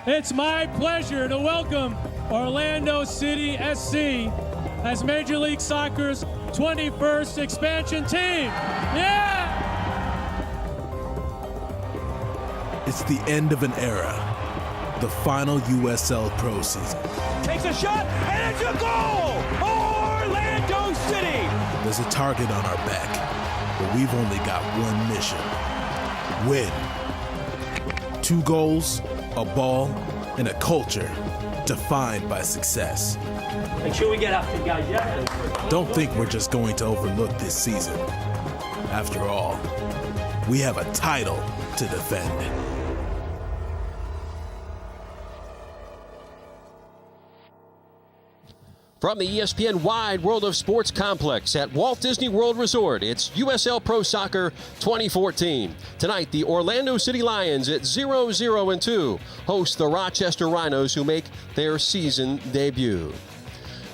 It's my pleasure to welcome Orlando City SC as Major League Soccer's 21st expansion team. Yeah! It's the end of an era. The final USL Pro season. Takes a shot, and it's a goal! Orlando City! There's a target on our back, but we've only got one mission. Win. 2 goals, a ball, and a culture defined by success. Make sure we get after guys, yeah? Don't think we're just going to overlook this season. After all, we have a title to defend. From the ESPN Wide World of Sports Complex at Walt Disney World Resort, it's USL Pro Soccer 2014. Tonight, the Orlando City Lions at 0-2 host the Rochester Rhinos, who make their season debut.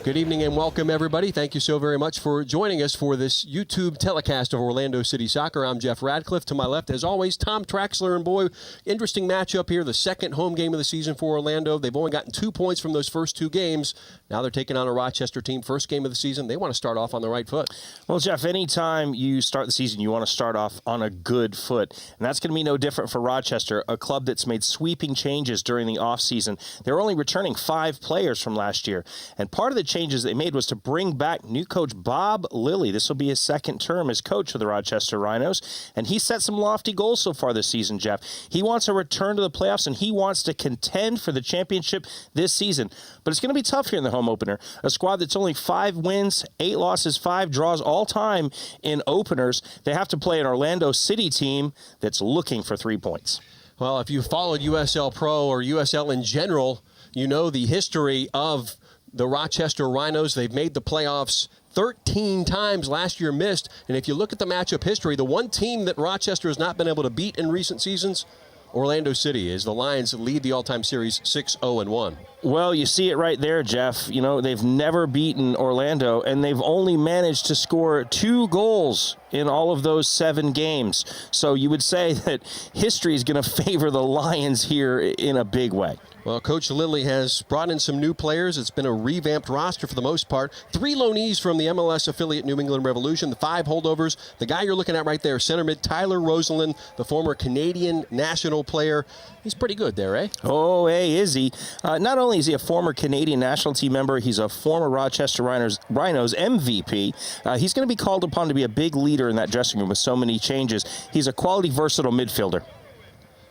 Good evening and welcome, everybody. Thank you so very much for joining us for this YouTube telecast of Orlando City Soccer. I'm Jeff Radcliffe. To my left, as always, Tom Traxler. And boy, interesting matchup here. The second home game of the season for Orlando. They've only gotten 2 points from those first 2 games. Now they're taking on a Rochester team. First game of the season. They want to start off on the right foot. Well, Jeff, anytime you start the season, you want to start off on a good foot. And that's going to be no different for Rochester, a club that's made sweeping changes during the offseason. They're only returning 5 players from last year. And part of the changes they made was to bring back new coach Bob Lilly. This will be his second term as coach of the Rochester Rhinos. And he set some lofty goals so far this season, Jeff. He wants a return to the playoffs, and he wants to contend for the championship this season. But it's going to be tough here in the home opener. A squad that's only 5 wins, 8 losses, 5 draws all time in openers. They have to play an Orlando City team that's looking for 3 points. Well, if you followed USL Pro or USL in general, you know the history of the Rochester Rhinos. They've made the playoffs 13 times. Last year missed. And if you look at the matchup history, the one team that Rochester has not been able to beat in recent seasons, Orlando City, as the Lions lead the all-time series 6-0-1. Well, you see it right there, Jeff. You know, they've never beaten Orlando, and they've only managed to score 2 goals in all of those 7 games. So you would say that history is going to favor the Lions here in a big way. Well, Coach Lilly has brought in some new players. It's been a revamped roster for the most part. 3 loanees from the MLS affiliate New England Revolution, the 5 holdovers. The guy you're looking at right there, center mid Tyler Rosalind, the former Canadian national player. He's pretty good there, eh? Oh, hey, is he? Not only is he a former Canadian national team member, he's a former Rochester Rhinos MVP. He's going to be called upon to be a big leader in that dressing room with so many changes. He's a quality, versatile midfielder.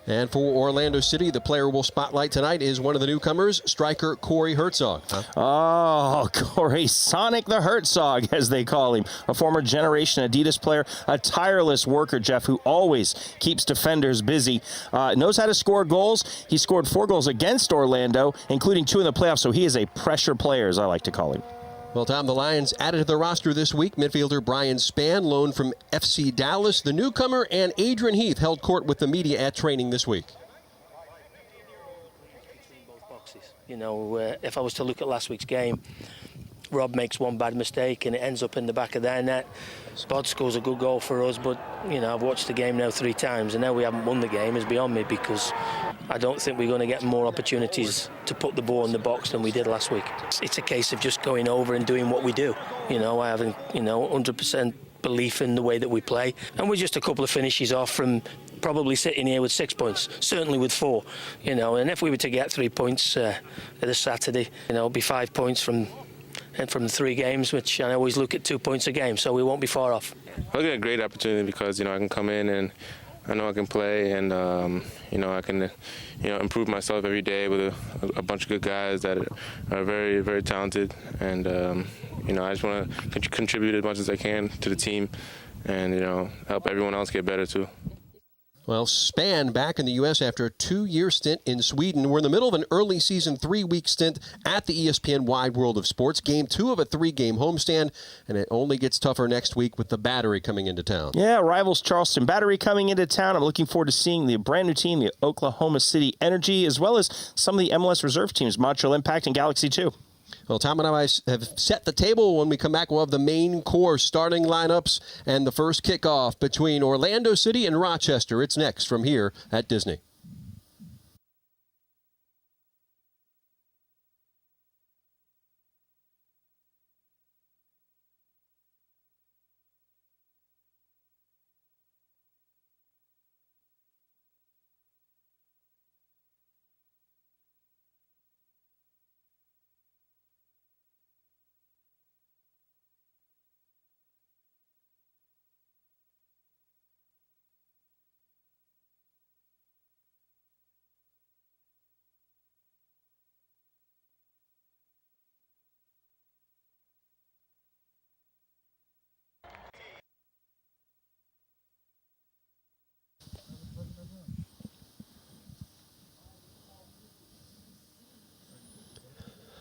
And for Orlando City, the player we'll spotlight tonight is one of the newcomers, striker Corey Herzog. Oh, Corey, Sonic the Herzog, as they call him. A former Generation Adidas player, a tireless worker, Jeff, who always keeps defenders busy. Knows how to score goals. He scored 4 goals against Orlando, including 2 in the playoffs, so he is a pressure player, as I like to call him. Well, Tom, the Lions added to the roster this week midfielder Brian Spann, loaned from FC Dallas. The newcomer and Adrian Heath held court with the media at training this week. You know, if I was to look at last week's game, Rob makes one bad mistake and it ends up in the back of their net. Spod scores a good goal for us, but, you know, I've watched the game now 3 times and now we haven't won the game is beyond me, because I don't think we're going to get more opportunities to put the ball in the box than we did last week. It's a case of just going over and doing what we do. You know, I haven't, 100% belief in the way that we play. And we're just a couple of finishes off from probably sitting here with 6 points, certainly with 4. You know, and if we were to get 3 points this Saturday, it'll be 5 points from the 3 games, which I always look at 2 points a game, so we won't be far off. I get a great opportunity because, I can come in and I know I can play, and I can improve myself every day with a bunch of good guys that are very, very talented, and I just want to contribute as much as I can to the team, and help everyone else get better too. Well, Spann back in the U.S. after a 2-year stint in Sweden. We're in the middle of an early season 3-week stint at the ESPN Wide World of Sports. Game 2 of a 3-game homestand, and it only gets tougher next week with the Battery coming into town. Yeah, rivals Charleston Battery coming into town. I'm looking forward to seeing the brand new team, the Oklahoma City Energy, as well as some of the MLS reserve teams, Montreal Impact and Galaxy 2. Well, Tom and I have set the table. When we come back, we'll have the main core starting lineups and the first kickoff between Orlando City and Rochester. It's next from here at Disney.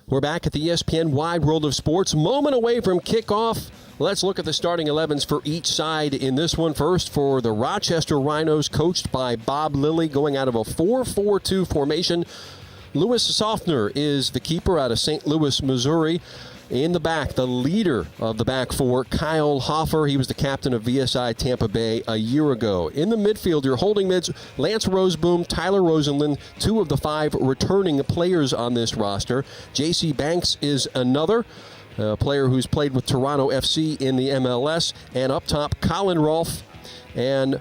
We're back at the ESPN Wide World of Sports. Moment away from kickoff. Let's look at the starting 11s for each side in this one. First, for the Rochester Rhinos, coached by Bob Lilly, going out of a 4-4-2 formation. Louis Softner is the keeper out of St. Louis, Missouri. In the back, the leader of the back four, Kyle Hoffer. He was the captain of VSI Tampa Bay a year ago. In the midfield, your holding mids, Lance Roseboom, Tyler Rosenlund, 2 of the 5 returning players on this roster. J.C. Banks is another player who's played with Toronto FC in the MLS. And up top, Colin Rolfe and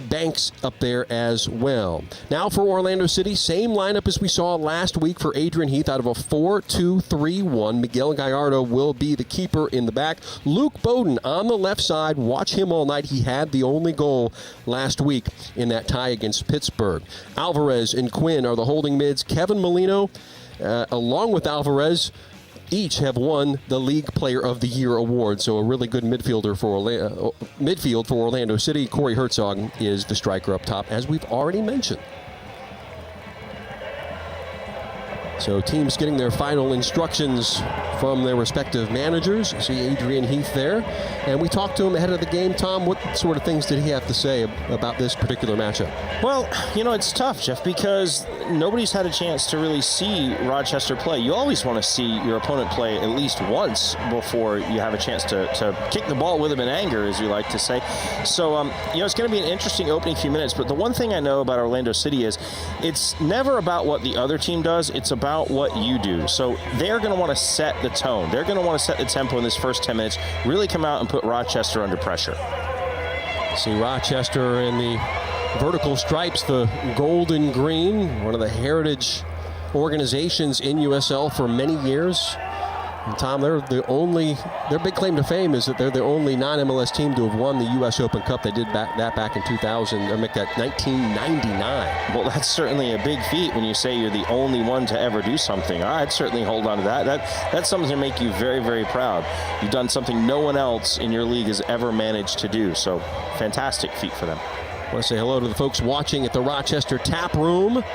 Banks up there as well. Now for Orlando City, same lineup as we saw last week for Adrian Heath out of a 4-2-3-1. Miguel Gallardo will be the keeper in the back. Luke Bowden on the left side. Watch him all night. He had the only goal last week in that tie against Pittsburgh. Alvarez and Quinn are the holding mids. Kevin Molino, along with Alvarez, each have won the League Player of the Year award, so a really good midfield for Orlando City. Corey Herzog is the striker up top, as we've already mentioned. So teams getting their final instructions from their respective managers. You see Adrian Heath there. And we talked to him ahead of the game. Tom, what sort of things did he have to say about this particular matchup? Well, it's tough, Jeff, because nobody's had a chance to really see Rochester play. You always want to see your opponent play at least once before you have a chance to kick the ball with them in anger, as you like to say. So, it's going to be an interesting opening few minutes. But the one thing I know about Orlando City is it's never about what the other team does. It's about what you do. So they're going to want to set the tone. They're going to want to set the tempo in this first 10 minutes, really come out and put Rochester under pressure. See Rochester in the vertical stripes, the gold and green, one of the heritage organizations in USL for many years. And Tom, their big claim to fame is that they're the only non-MLS team to have won the U.S. Open Cup. They did that back in 1999. Well, that's certainly a big feat when you say you're the only one to ever do something. I'd certainly hold on to that. That's something to make you very, very proud. You've done something no one else in your league has ever managed to do. So, fantastic feat for them. I want to say hello to the folks watching at the Rochester Tap Room.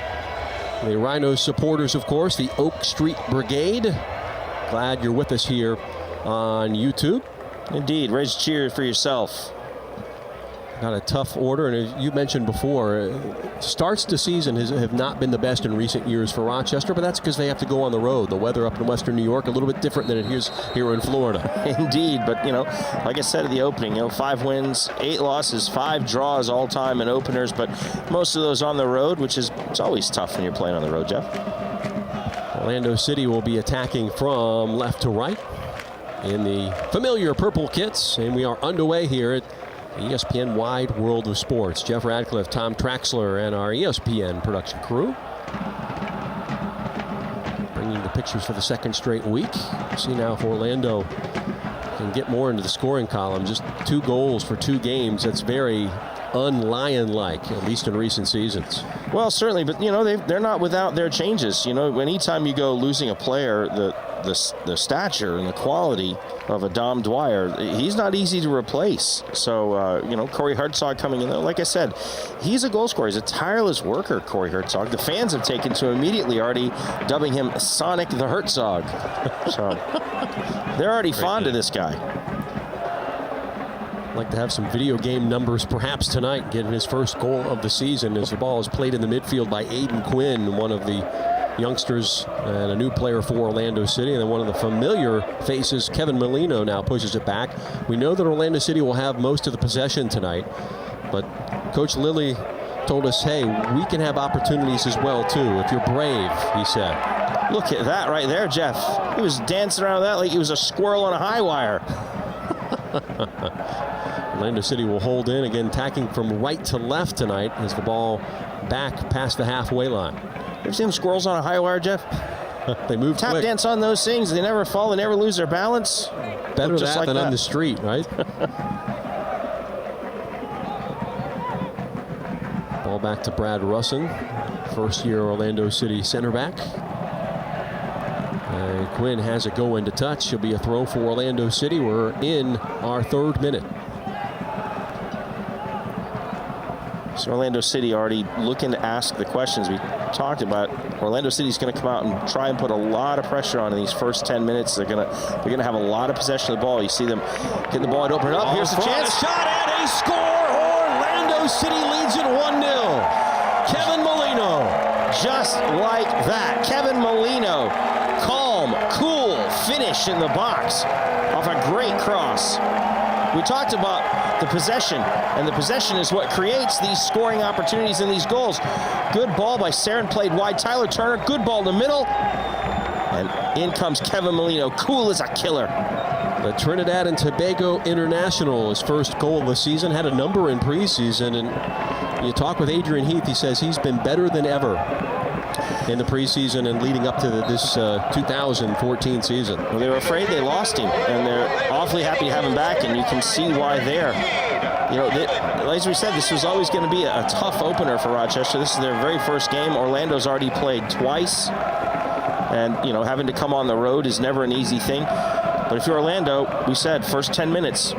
The Rhinos supporters, of course, the Oak Street Brigade. Glad you're with us here on YouTube. Indeed, raise a cheer for yourself. Got a tough order, and as you mentioned before, starts to season have not been the best in recent years for Rochester, but that's because they have to go on the road. The weather up in western New York, a little bit different than it is here in Florida. Indeed, but like I said at the opening, 5 wins, 8 losses, 5 draws all time in openers, but most of those on the road, it's always tough when you're playing on the road, Jeff. Orlando City will be attacking from left to right in the familiar purple kits, and we are underway here at ESPN Wide World of Sports. Jeff Radcliffe, Tom Traxler, and our ESPN production crew bringing the pictures for the second straight week. See now if Orlando can get more into the scoring column. Just 2 goals for 2 games. That's very un-Lion-like, at least in recent seasons. Well, certainly, but they're not without their changes. Anytime you go losing a player, the stature and the quality of a Dom Dwyer, he's not easy to replace. So, Corey Herzog coming in there, like I said, he's a goal scorer. He's a tireless worker, Corey Herzog. The fans have taken to him immediately, already dubbing him Sonic the Herzog. So, they're already fond of this guy. Like to have some video game numbers perhaps tonight, getting his first goal of the season as the ball is played in the midfield by Aiden Quinn, one of the youngsters and a new player for Orlando City. And then one of the familiar faces, Kevin Molino, now pushes it back. We know that Orlando City will have most of the possession tonight, but Coach Lilly told us, hey, we can have opportunities as well too if you're brave, he said. Look at that right there, Jeff. He was dancing around that like he was a squirrel on a high wire. Orlando City will hold in, again attacking from right to left tonight as the ball back past the halfway line. You ever seen squirrels on a high wire, Jeff? They move Tap quick. dance on those things. They never fall. They never lose their balance. Better that than on the street, right? Ball back to Brad Russin, first-year Orlando City center back. And Quinn has it go into touch. It'll be a throw for Orlando City. We're in our 3rd minute. So Orlando City already looking to ask the questions we talked about. Orlando City's going to come out and try and put a lot of pressure on in these first 10 minutes. They're going to have a lot of possession of the ball. You see them getting the ball and open it up. Here's the chance. Shot and a score. Orlando City leads it 1-0. Kevin Molino. Just like that. Kevin Molino. Calm, cool finish in the box off a great cross. We talked about the possession, and the possession is what creates these scoring opportunities and these goals. Good ball by Saren, played wide. Tyler Turner, good ball in the middle. And in comes Kevin Molino, cool as a killer. The Trinidad and Tobago international, his first goal of the season, had a number in preseason. And you talk with Adrian Heath, he says he's been better than ever in the preseason and leading up to this 2014 season. Well, they were afraid they lost him, and they're awfully happy to have him back, and you can see why there. You know, as we said, this was always going to be a tough opener for Rochester. This is their very first game. Orlando's already played twice, and, you know, having to come on the road is never an easy thing. But if you're Orlando, we said first 10 minutes,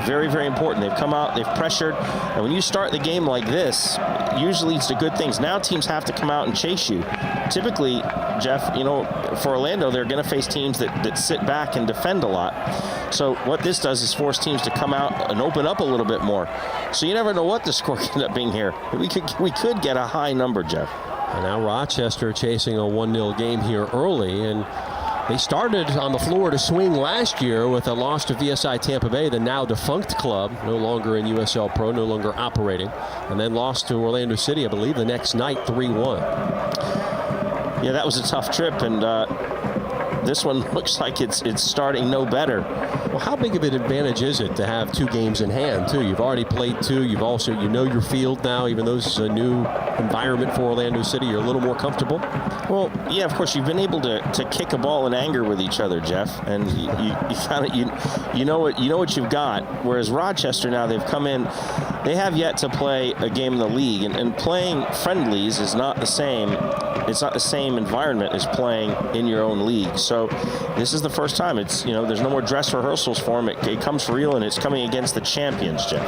very, very important. They've come out, they've pressured, and when you start the game like this, usually leads to good things. Now teams have to come out and chase you. Typically, Jeff, you know, for Orlando, they're going to face teams that sit back and defend a lot. So what this does is force teams to come out and open up a little bit more. So you never know what the score could end up being here. We could get a high number, Jeff. And now Rochester chasing a 1-0 game here early, and they started on the floor to swing last year with a loss to VSI Tampa Bay, the now defunct club, no longer in USL Pro, no longer operating, and then lost to Orlando City, I believe, the next night, 3-1. Yeah, that was a tough trip, and this one looks like it's starting no better. Well, how big of an advantage is it to have two games in hand, too? You've already played two. You've also, you know your field now, even though this is a new environment for Orlando City. You're a little more comfortable. Well, yeah, of course, you've been able to kick a ball in anger with each other, Jeff, and you know what you've got. Whereas Rochester now, they've come in, they have yet to play a game in the league, and playing friendlies is not the same. It's not the same environment as playing in your own league. So this is the first time. It's, you know, there's no more dress rehearsals for them. It comes for real, and it's coming against the champions, Jeff.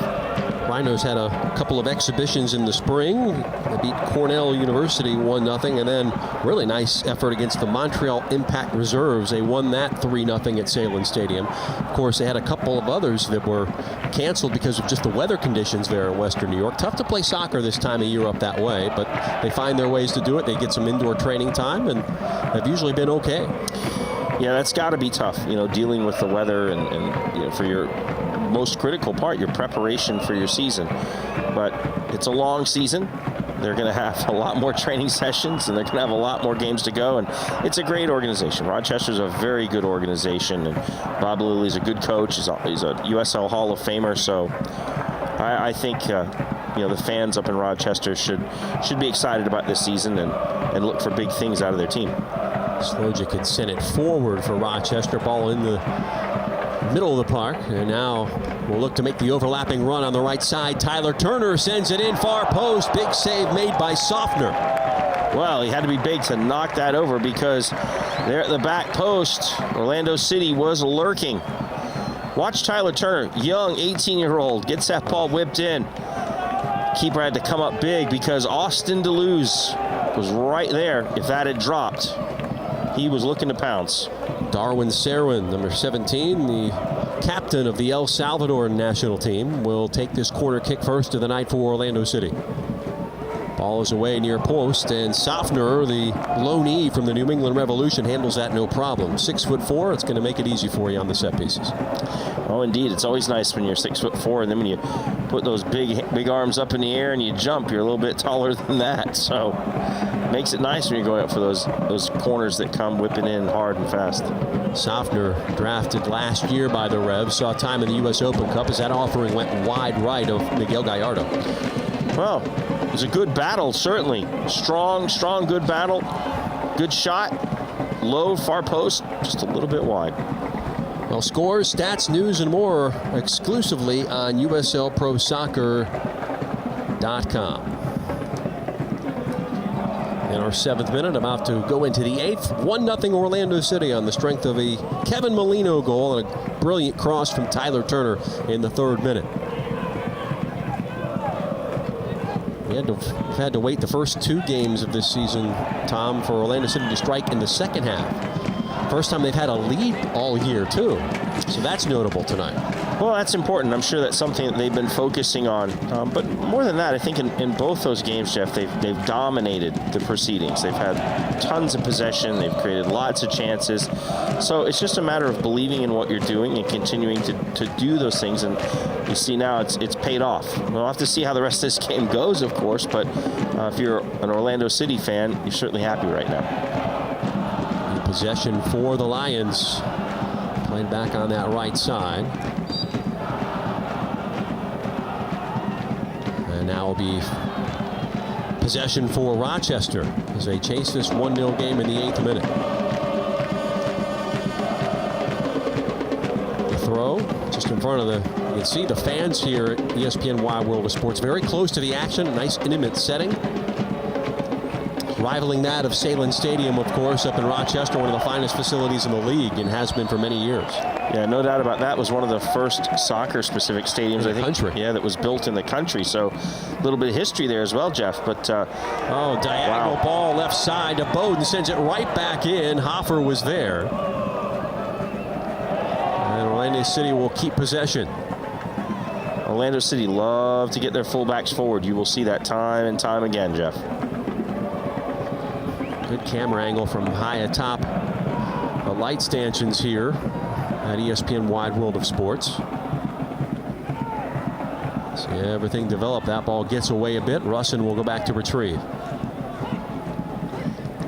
Rhinos had a couple of exhibitions in the spring. They beat Cornell University 1-0, and then really nice effort against the Montreal Impact Reserves. They won that 3-0 at Salem Stadium. Of course, they had a couple of others that were canceled because of just the weather conditions there in Western New York. Tough to play soccer this time of year up that way, but they find their ways to do it. They get some indoor training time, and have usually been okay. Yeah, that's got to be tough, you know, dealing with the weather and you know, for your most critical part, your preparation for your season. But it's a long season. They're going to have a lot more training sessions, and they're going to have a lot more games to go. And it's a great organization. Rochester's a very good organization, and Bob Lilly's a good coach. He's a USL Hall of Famer. So I think you know, the fans up in Rochester should be excited about this season and look for big things out of their team. Slojic had sent it forward for Rochester. Ball in the middle of the park, and now we'll look to make the overlapping run on the right side. Tyler Turner sends it in far post. Big save made by Softner. Well, he had to be big to knock that over, because there at the back post, Orlando City was lurking. Watch Tyler Turner, young 18-year-old, gets that ball whipped in. Keeper had to come up big because Austin DeLuz was right there. If that had dropped, he was looking to pounce. Darwin Serwin, number 17, the captain of the El Salvador national team, will take this corner kick first of the night for Orlando City. Ball is away near post, and Softner, the loanee from the New England Revolution, handles that no problem. 6'4", it's going to make it easy for you on the set pieces. Oh, indeed. It's always nice when you're 6'4", and then when you put those big arms up in the air and you jump, you're a little bit taller than that. So makes it nice when you're going up for those corners that come whipping in hard and fast. Softner, drafted last year by the Revs, saw time in the U.S. Open Cup as that offering went wide right of Miguel Gallardo. Well, it was a good battle, certainly. Strong, good battle. Good shot. Low, far post, just a little bit wide. Well, scores, stats, news, and more exclusively on USLProSoccer.com. In our 7th minute, about to go into the 8th. 1-0 Orlando City on the strength of a Kevin Molino goal and a brilliant cross from Tyler Turner in the 3rd minute. We've had to wait the first 2 games of this season, Tom, for Orlando City to strike in the second half. First time they've had a lead all year, too. So that's notable tonight. Well, that's important. I'm sure that's something that they've been focusing on. But more than that, I think in both those games, Jeff, they've dominated the proceedings. They've had tons of possession. They've created lots of chances. So it's just a matter of believing in what you're doing and continuing to do those things. And you see now it's paid off. We'll have to see how the rest of this game goes, of course. But if you're an Orlando City fan, you're certainly happy right now. Possession for the Lions. Played back on that right side. And now will be possession for Rochester as they chase this 1-0 game in the 8th minute. The throw just in front of the, you can see the fans here at ESPN Wide World of Sports very close to the action. Nice intimate setting. Rivaling that of Salem Stadium, of course, up in Rochester, one of the finest facilities in the league and has been for many years. Yeah, no doubt about that. Was one of the first soccer-specific stadiums, I think. Country. Yeah, that was built in the country. So a little bit of history there as well, Jeff. But diagonal ball left side to Bowden, sends it right back in. Hoffer was there. And Orlando City will keep possession. Orlando City love to get their fullbacks forward. You will see that time and time again, Jeff. Good camera angle from high atop the light stanchions here at ESPN Wide World of Sports. See everything develop. That ball gets away a bit. Russin will go back to retrieve.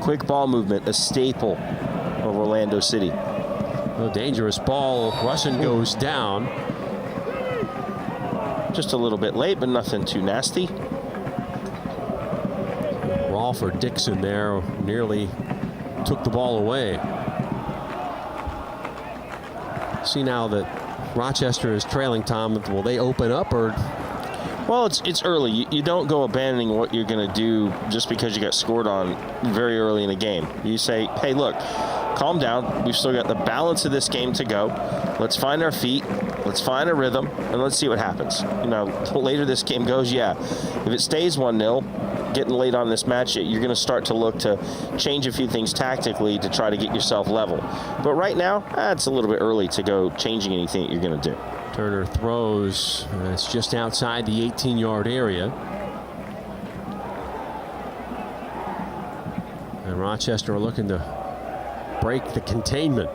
Quick ball movement, a staple of Orlando City. A dangerous ball. Russin goes down. Just a little bit late, but nothing too nasty. For Dixon there nearly took the ball away. See now that Rochester is trailing, Tom. Will they open up or? Well, it's early. You don't go abandoning what you're going to do just because you got scored on very early in the game. You say, hey, look, calm down. We've still got the balance of this game to go. Let's find our feet. Let's find a rhythm, and let's see what happens. You know, the later this game goes, yeah, if it stays 1-0, getting late on this match, you're going to start to look to change a few things tactically to try to get yourself level. But right now, it's a little bit early to go changing anything that you're going to do. Turner throws. It's just outside the 18-yard area. And Rochester are looking to break the containment.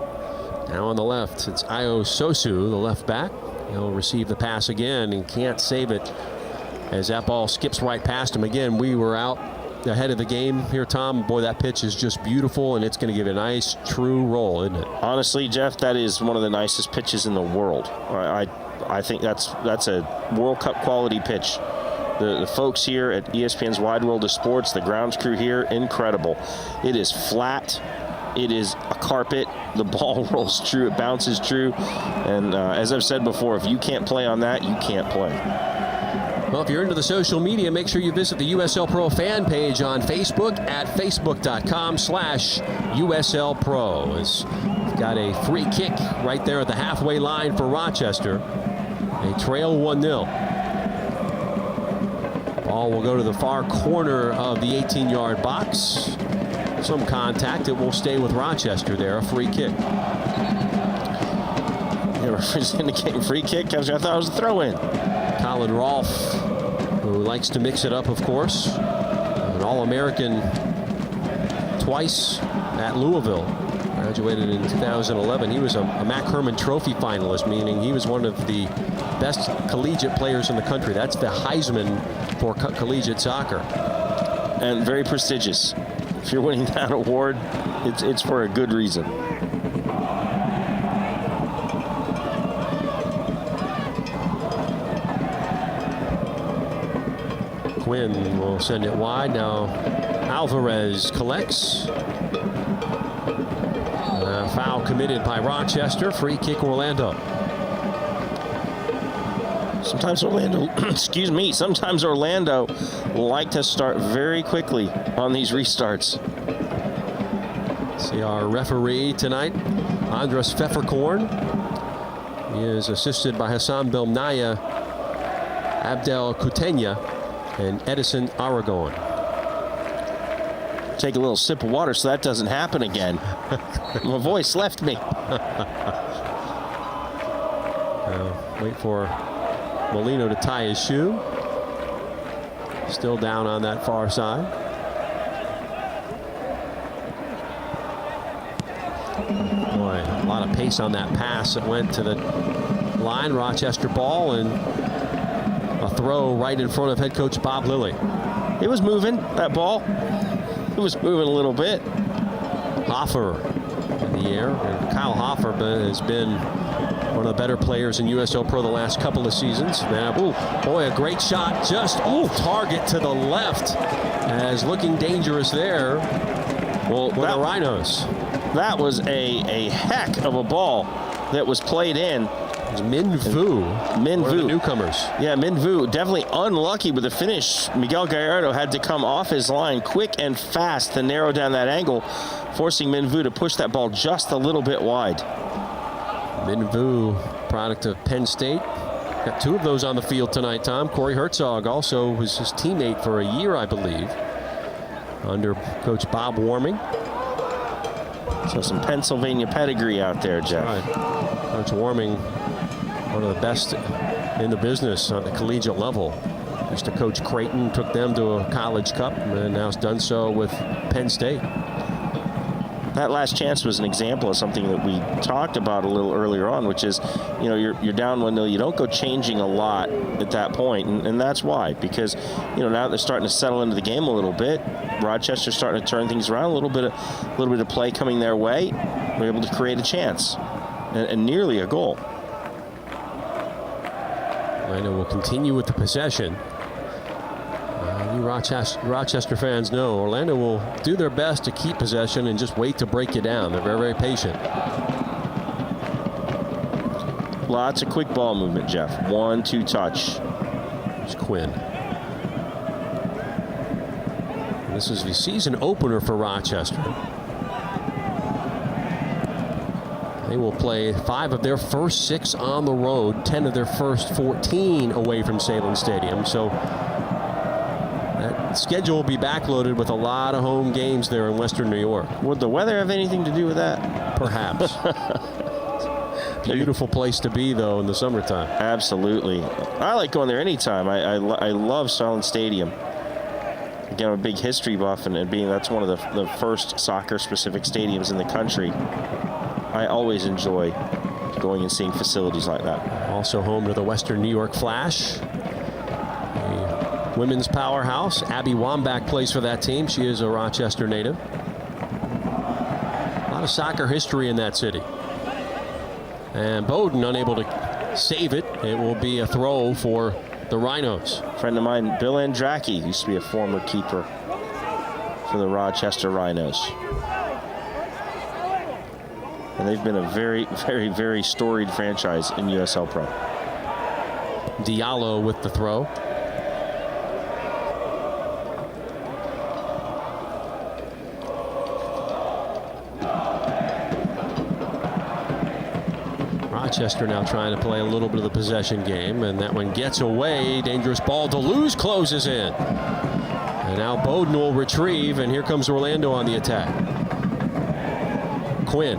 Now on the left, it's Io Sosu, the left back. He'll receive the pass again and can't save it as that ball skips right past him. Again, we were out ahead of the game here, Tom. Boy, that pitch is just beautiful, and it's going to give a nice, true roll, isn't it? Honestly, Jeff, that is one of the nicest pitches in the world. I think that's a World Cup quality pitch. The folks here at ESPN's Wide World of Sports, the grounds crew here, incredible. It is flat. It is a carpet. The ball rolls true. It bounces true. And as I've said before, if you can't play on that, you can't play. Well, if you're into the social media, make sure you visit the USL Pro fan page on Facebook at facebook.com/USL Pro. We've got a free kick right there at the halfway line for Rochester. They trail 1-0. Ball will go to the far corner of the 18-yard box. Some contact. It will stay with Rochester there. A free kick. Yeah, referee's indicating free kick. I thought it was a throw-in. Colin Rolfe, who likes to mix it up, of course. An All-American twice at Louisville. Graduated in 2011. He was a Mac Herman Trophy finalist, meaning he was one of the best collegiate players in the country. That's the Heisman for collegiate soccer. And very prestigious. If you're winning that award, it's for a good reason. Quinn will send it wide. Now Alvarez collects. Foul committed by Rochester. Free kick Orlando. Sometimes Orlando, sometimes Orlando like to start very quickly on these restarts. See our referee tonight, Andres Pfefferkorn. He is assisted by Hassan Belnaya, Abdel Kutenya, and Edison Aragon. Take a little sip of water so that doesn't happen again. My voice left me. Wait for Molino to tie his shoe. Still down on that far side. Boy, a lot of pace on that pass that went to the line. Rochester ball and a throw right in front of head coach Bob Lilly. It was moving, that ball. It was moving a little bit. Hoffer in the air. And Kyle Hoffer has been one of the better players in USL Pro the last couple of seasons. Now, boy, a great shot just off target to the left, as looking dangerous there. Well, for the Rhinos. That was a heck of a ball that was played in. It was Min Vu. One of the newcomers. Yeah, Min Vu definitely unlucky with the finish. Miguel Gallardo had to come off his line quick and fast to narrow down that angle, forcing Min Vu to push that ball just a little bit wide. Min Vu, product of Penn State. Got two of those on the field tonight, Tom. Corey Herzog also was his teammate for a year, I believe, under Coach Bob Warming. So some Pennsylvania pedigree out there, Jeff. Right. Coach Warming, one of the best in the business on the collegiate level. Used to coach Creighton, took them to a college cup, and now has done so with Penn State. That last chance was an example of something that we talked about a little earlier on, which is, you know, you're down 1-0. You don't go changing a lot at that point, and that's why. Because, you know, now they're starting to settle into the game a little bit. Rochester's starting to turn things around. A little bit of play coming their way. We're able to create a chance and nearly a goal. Orlando will continue with the possession. You Rochester fans know Orlando will do their best to keep possession and just wait to break you down. They're very, very patient. Lots of quick ball movement, Jeff. 1-2 touch. It's Quinn. And this is the season opener for Rochester. They will play 5 of their first 6 on the road, 10 of their first 14 away from Salem Stadium. So that schedule will be backloaded with a lot of home games there in Western New York. Would the weather have anything to do with that? Perhaps. Beautiful place to be, though, in the summertime. Absolutely. I like going there anytime. I love Salem Stadium. Again, I'm a big history buff, and being that's one of the first soccer-specific stadiums in the country. I always enjoy going and seeing facilities like that. Also home to the Western New York Flash. Women's powerhouse. Abby Wambach plays for that team. She is a Rochester native. A lot of soccer history in that city. And Bowden unable to save it. It will be a throw for the Rhinos. A friend of mine, Bill Andracki, used to be a former keeper for the Rochester Rhinos. And they've been a very, very, very storied franchise in USL Pro. Diallo with the throw. Rochester now trying to play a little bit of the possession game, and that one gets away. Dangerous ball. Deleuze closes in. And now Bowden will retrieve, and here comes Orlando on the attack. Quinn.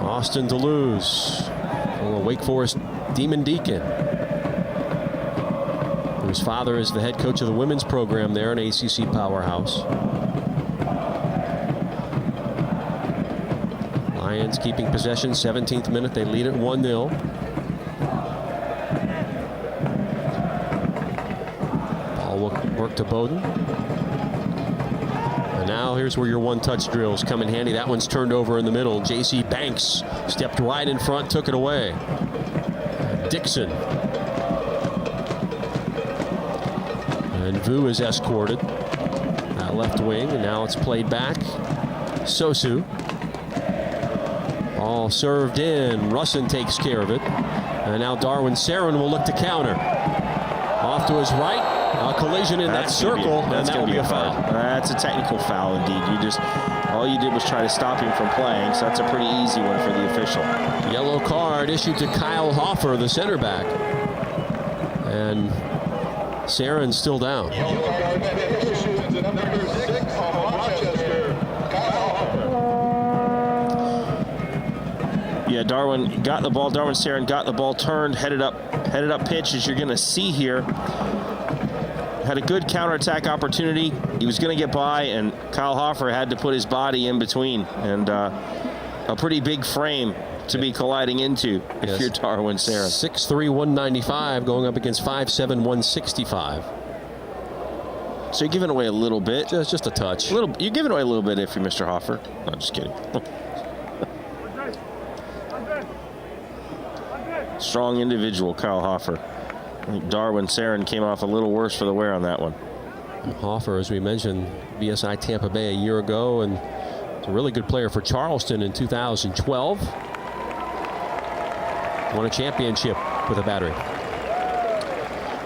Austin Deleuze for Wake Forest Demon Deacon, whose father is the head coach of the women's program there, an ACC powerhouse. Lions keeping possession, 17th minute. They lead it 1-0. Ball work to Bowden. And now here's where your one-touch drills come in handy. That one's turned over in the middle. J.C. Banks stepped right in front, took it away. Dixon. And Vu is escorted. Left wing, and now it's played back. Sosu. Ball served in. Russin takes care of it. And now Darwin Sarin will look to counter. Off to his right. A collision in that circle, and that will be a foul. That's a technical foul indeed. All you did was try to stop him from playing, so that's a pretty easy one for the official. Yellow card issued to Kyle Hoffer, the center back. And Saren's still down. Yeah, Darwin got the ball. Darwin Saren got the ball, turned, headed up pitch, as you're going to see here. Had a good counterattack opportunity. He was going to get by, and Kyle Hoffer had to put his body in between. And a pretty big frame to be colliding into if you're Darwin Saren. 6'3", 195 going up against 5'7", 165. So you're giving away a little bit. Just a touch. You're giving away a little bit if you're Mr. Hoffer. No, just kidding. Strong individual, Kyle Hoffer. I think Darwin Saren came off a little worse for the wear on that one. Hoffer, as we mentioned, BSI Tampa Bay a year ago, and a really good player for Charleston in 2012. Won a championship with a battery.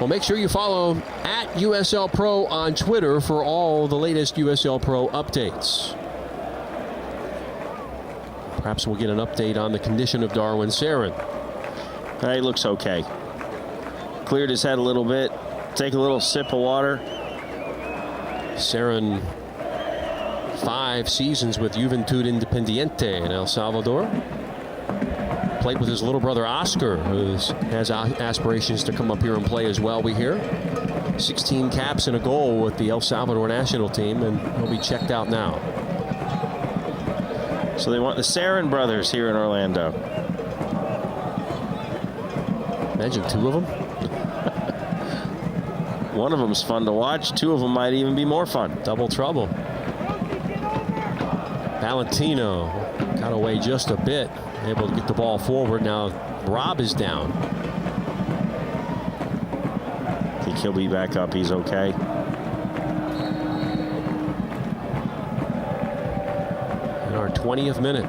Well, make sure you follow at USL Pro on Twitter for all the latest USL Pro updates. Perhaps we'll get an update on the condition of Darwin Saren. He looks okay. Cleared his head a little bit. Take a little sip of water. Saren, 5 seasons with Juventud Independiente in El Salvador. Played with his little brother Oscar, who has aspirations to come up here and play as well, we hear. 16 caps and a goal with the El Salvador national team, and he'll be checked out now. So they want the Saren brothers here in Orlando. Imagine 2 of them. One of them's fun to watch. 2 of them might even be more fun. Double trouble. Valentino got away just a bit. Able to get the ball forward. Now Rob is down. I think he'll be back up. He's okay. In our 20th minute.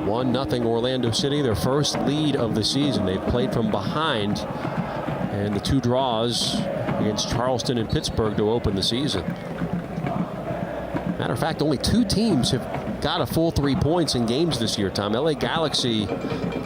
1-0 Orlando City, their first lead of the season. They've played from behind, and the 2 draws against Charleston and Pittsburgh to open the season. Matter of fact, only 2 teams have got a full 3 points in games this year, Tom. LA Galaxy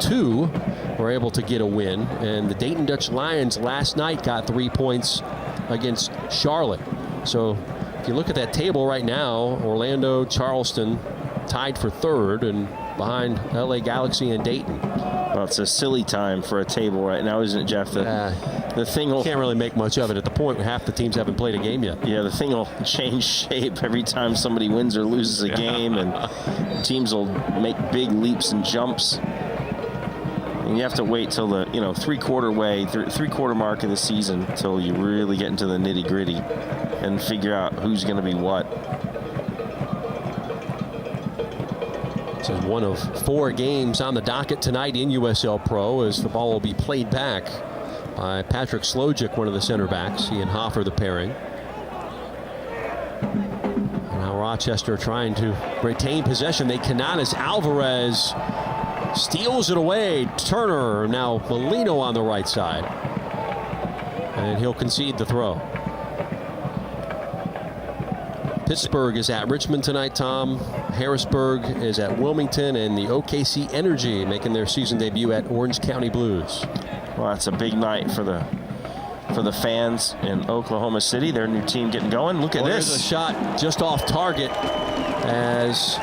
2 were able to get a win, and the Dayton Dutch Lions last night got 3 points against Charlotte. So if you look at that table right now, Orlando, Charleston tied for 3rd, and behind LA Galaxy and Dayton. Well, it's a silly time for a table right now, isn't it, Jeff? The thing will... Can't really make much of it at the point where half the teams haven't played a game yet. Yeah, the thing will change shape every time somebody wins or loses a game, and teams will make big leaps and jumps. And you have to wait till the three-quarter mark of the season till you really get into the nitty-gritty and figure out who's going to be what. This is one of 4 games on the docket tonight in USL Pro, as the ball will be played back by Patrick Slojic, one of the center backs. He and Hoffer the pairing. Now Rochester trying to retain possession. They cannot, as Alvarez steals it away. Turner, now Molino on the right side. And he'll concede the throw. Pittsburgh is at Richmond tonight, Tom. Harrisburg is at Wilmington, and the OKC Energy making their season debut at Orange County Blues. Well, that's a big night for the fans in Oklahoma City. Their new team getting going. Look at this. There's a shot just off target, as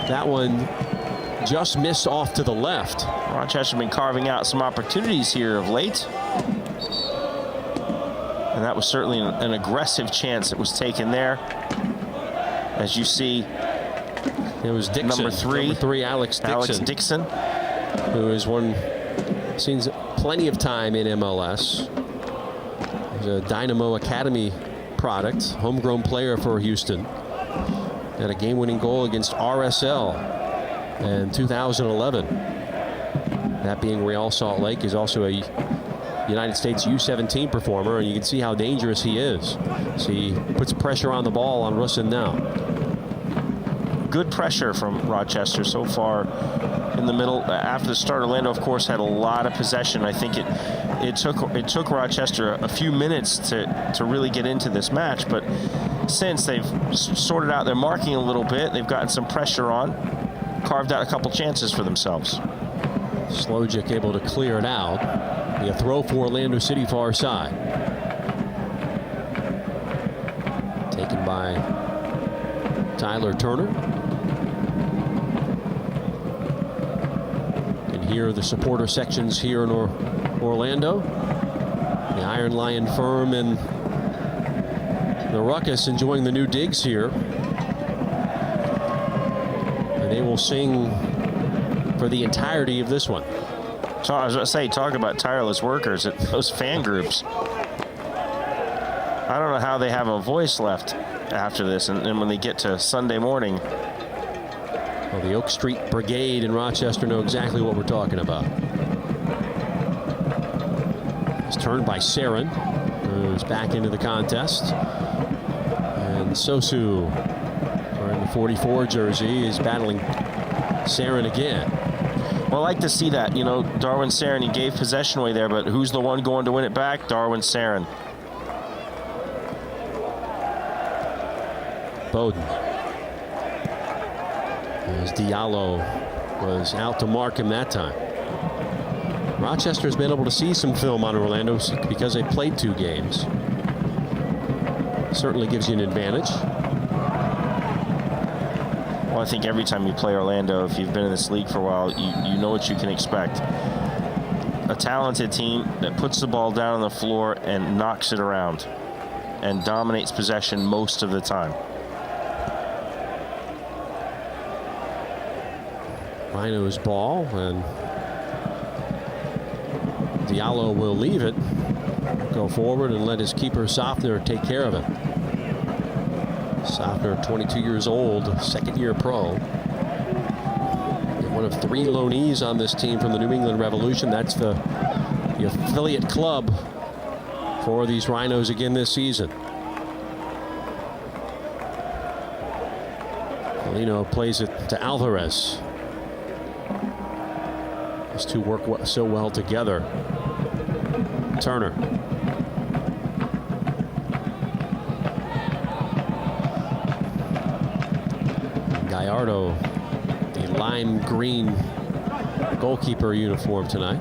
that one just missed off to the left. Rochester's been carving out some opportunities here of late. And that was certainly an aggressive chance that was taken there. As you see, it was Dixon. Number 3, Alex Dixon. Who has seen plenty of time in MLS. He's a Dynamo Academy product, homegrown player for Houston. Had a game-winning goal against RSL in 2011. That being Real Salt Lake. Is also a United States U17 performer, and you can see how dangerous he is. So he puts pressure on the ball on Russin now. Good pressure from Rochester so far in the middle. After the start, Orlando, of course, had a lot of possession. I think it took Rochester a few minutes to really get into this match, but since they've sorted out their marking a little bit, they've gotten some pressure on, carved out a couple chances for themselves. Slojic able to clear it out. A throw for Orlando City far side. Taken by Tyler Turner. And here are the supporter sections here in Orlando. The Iron Lion Firm and the Ruckus enjoying the new digs here. And they will sing for the entirety of this one. So I was going to say, talk about tireless workers at those fan groups. I don't know how they have a voice left after this, and when they get to Sunday morning. Well, the Oak Street Brigade in Rochester know exactly what we're talking about. It's turned by Sarin, who's back into the contest. And Sosu, wearing the 44 jersey, is battling Sarin again. Well, I like to see that. You know, Darwin Sarin, he gave possession away there, but who's the one going to win it back? Darwin Sarin. Bowden. As Diallo was out to mark him that time. Rochester has been able to see some film on Orlando because they played 2 games. Certainly gives you an advantage. Well, I think every time you play Orlando, if you've been in this league for a while, you know what you can expect. A talented team that puts the ball down on the floor and knocks it around and dominates possession most of the time. Rhinos ball, and Diallo will leave it, go forward and let his keeper Sofner take care of it. Sofner, 22 years old, 2nd-year pro. One of 3 loanees on this team from the New England Revolution. That's the affiliate club for these Rhinos again this season. Molino plays it to Alvarez. These two work so well together. Turner. Gallardo, the lime green goalkeeper uniform tonight.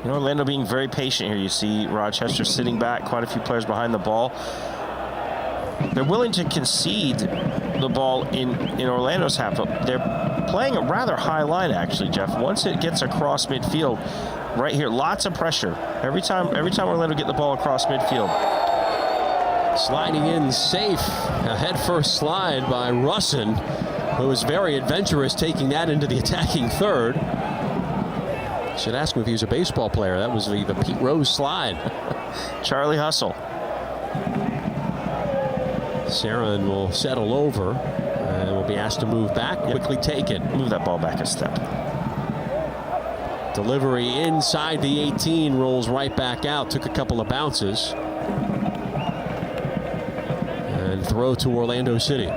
You know, Orlando being very patient here. You see Rochester sitting back, quite a few players behind the ball. They're willing to concede the ball in Orlando's half. They're playing a rather high line, actually, Jeff. Once it gets across midfield, right here, lots of pressure. Every time Orlando get the ball across midfield. Sliding in safe, a head-first slide by Russin, who was very adventurous taking that into the attacking third. Should ask him if he was a baseball player. That was the Pete Rose slide. Charlie Hustle. Sarin will settle over and will be asked to move back, quickly take it. Move that ball back a step. Delivery inside the 18, rolls right back out, took a couple of bounces. And throw to Orlando City.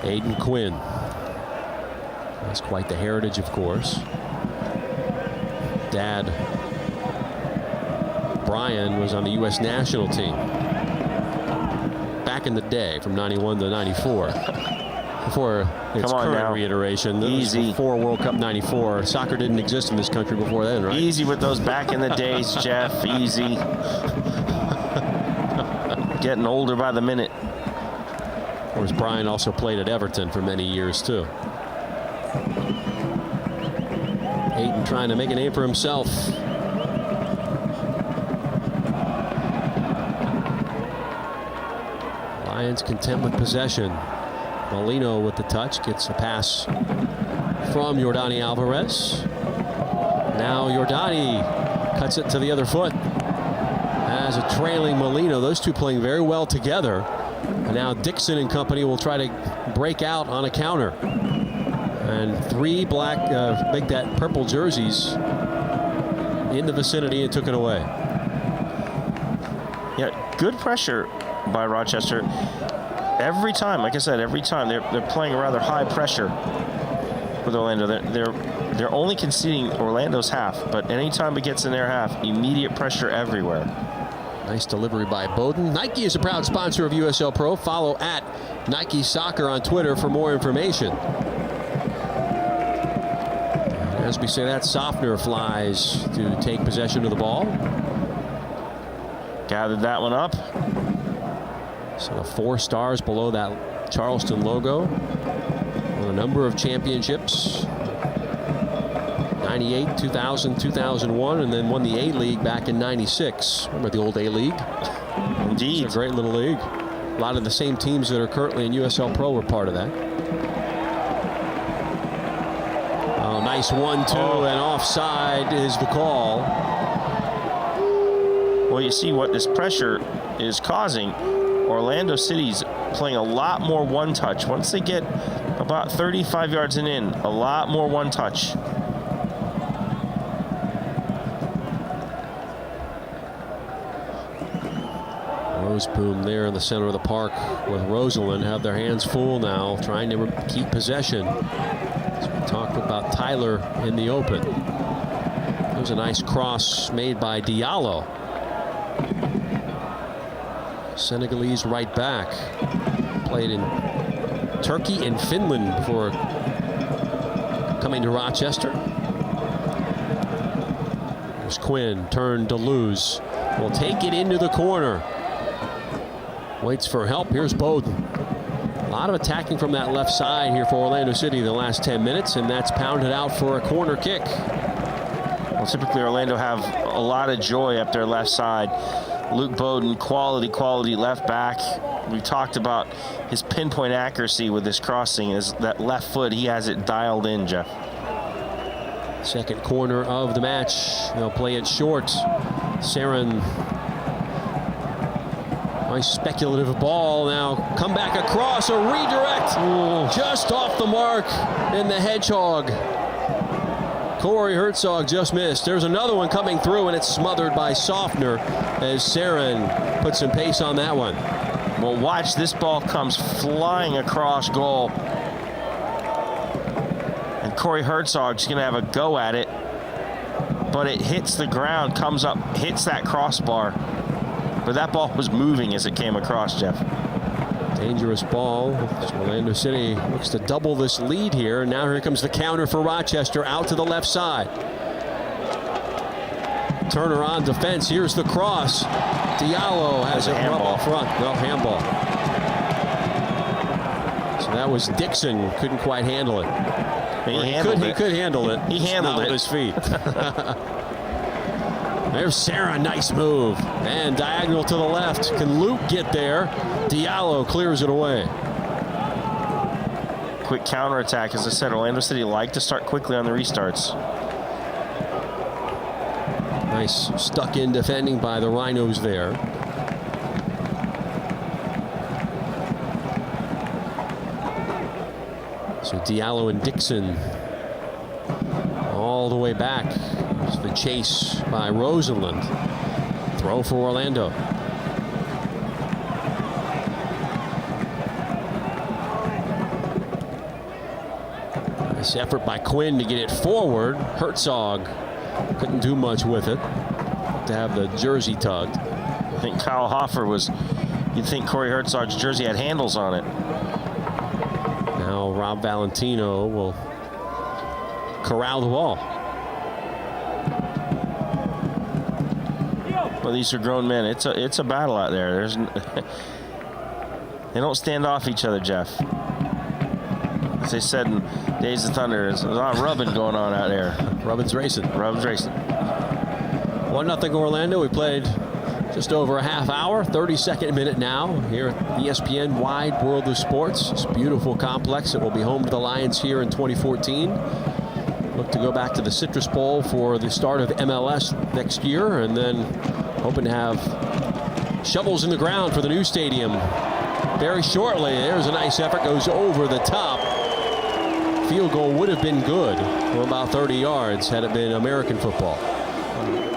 Aiden Quinn. That's quite the heritage, of course. Dad Brian was on the U.S. national team back in the day from 91 to 94. Before its current reiteration. Easy. Before World Cup 94. Soccer didn't exist in this country before then, right? Easy with those back in the days, Jeff. Easy. Getting older by the minute. Of course, Brian also played at Everton for many years, too. Aiden trying to make a name for himself. Lions content with possession. Molino with the touch, gets a pass from Yordani Alvarez. Now Yordani cuts it to the other foot. As a trailing Molino, those two playing very well together. And now Dixon and company will try to break out on a counter. And 3 black, make that purple jerseys in the vicinity and took it away. Yeah, good pressure by Rochester. Every time, like I said, every time they're playing a rather high pressure with Orlando. They're only conceding Orlando's half, but anytime it gets in their half, immediate pressure everywhere. Nice delivery by Bowden. Nike is a proud sponsor of USL Pro. Follow at Nike Soccer on Twitter for more information. And as we say that, Softner flies to take possession of the ball. Gathered that one up. So the 4 stars below that Charleston logo. Won a number of championships. 98, 2000, 2001, and then won the A-League back in 96. Remember the old A-League? Indeed. It's a great little league. A lot of the same teams that are currently in USL Pro were part of that. Oh, nice 1-2, and offside is the call. Well, you see what this pressure is causing. Orlando City's playing a lot more one-touch. Once they get about 35 yards and in, a lot more one-touch. Roseboom there in the center of the park with Rosalind have their hands full now, trying to keep possession. As we talked about Tyler in the open. There's a nice cross made by Diallo. Senegalese right back. Played in Turkey and Finland before coming to Rochester. There's Quinn, turned to lose. Will take it into the corner. Waits for help. Here's Bowden. A lot of attacking from that left side here for Orlando City the last 10 minutes, and that's pounded out for a corner kick. Well, typically Orlando have a lot of joy up their left side. Luke Bowden, quality left back. We talked about his pinpoint accuracy with his crossing. Is that left foot, he has it dialed in, Jeff. Second corner of the match. They'll play it short. Sarin. Nice speculative ball. Now come back across, a redirect. Ooh. Just off the mark in the Hedgehog. Corey Herzog just missed. There's another one coming through, and it's smothered by Softner as Sarin puts some pace on that one. Well, watch, this ball comes flying across goal. And Corey Herzog's going to have a go at it, but it hits the ground, comes up, hits that crossbar. But that ball was moving as it came across, Jeff. Dangerous ball. Orlando City looks to double this lead here. Now here comes the counter for Rochester out to the left side. Turner on defense. Here's the cross. Diallo has it rub off front. Well, handball. So that was Dixon. Couldn't quite handle it. He could handle it. He handled it with his feet. There's Sarah, nice move. And diagonal to the left. Can Luke get there? Diallo clears it away. Quick counterattack. As I said, Orlando City like to start quickly on the restarts. Nice stuck in defending by the Rhinos there. So Diallo and Dixon all the way back. There's the chase by Rosalind. Throw for Orlando. Nice effort by Quinn to get it forward. Herzog couldn't do much with it. To have the jersey tugged. I think Kyle Hoffer was, you'd think Corey Herzog's jersey had handles on it. Now Rob Valentino will corral the ball. Well, these are grown men. It's a battle out there. They don't stand off each other, Jeff. As they said in Days of Thunder, there's a lot of rubbing going on out there. Rubbin's racing. 1-0 Orlando. We played just over a half hour, 32nd minute now here at ESPN Wide World of Sports. It's a beautiful complex. It will be home to the Lions here in 2014. Look to go back to the Citrus Bowl for the start of MLS next year, and then hoping to have shovels in the ground for the new stadium very shortly. There's a nice effort, goes over the top. Field goal would have been good from about 30 yards had it been American football.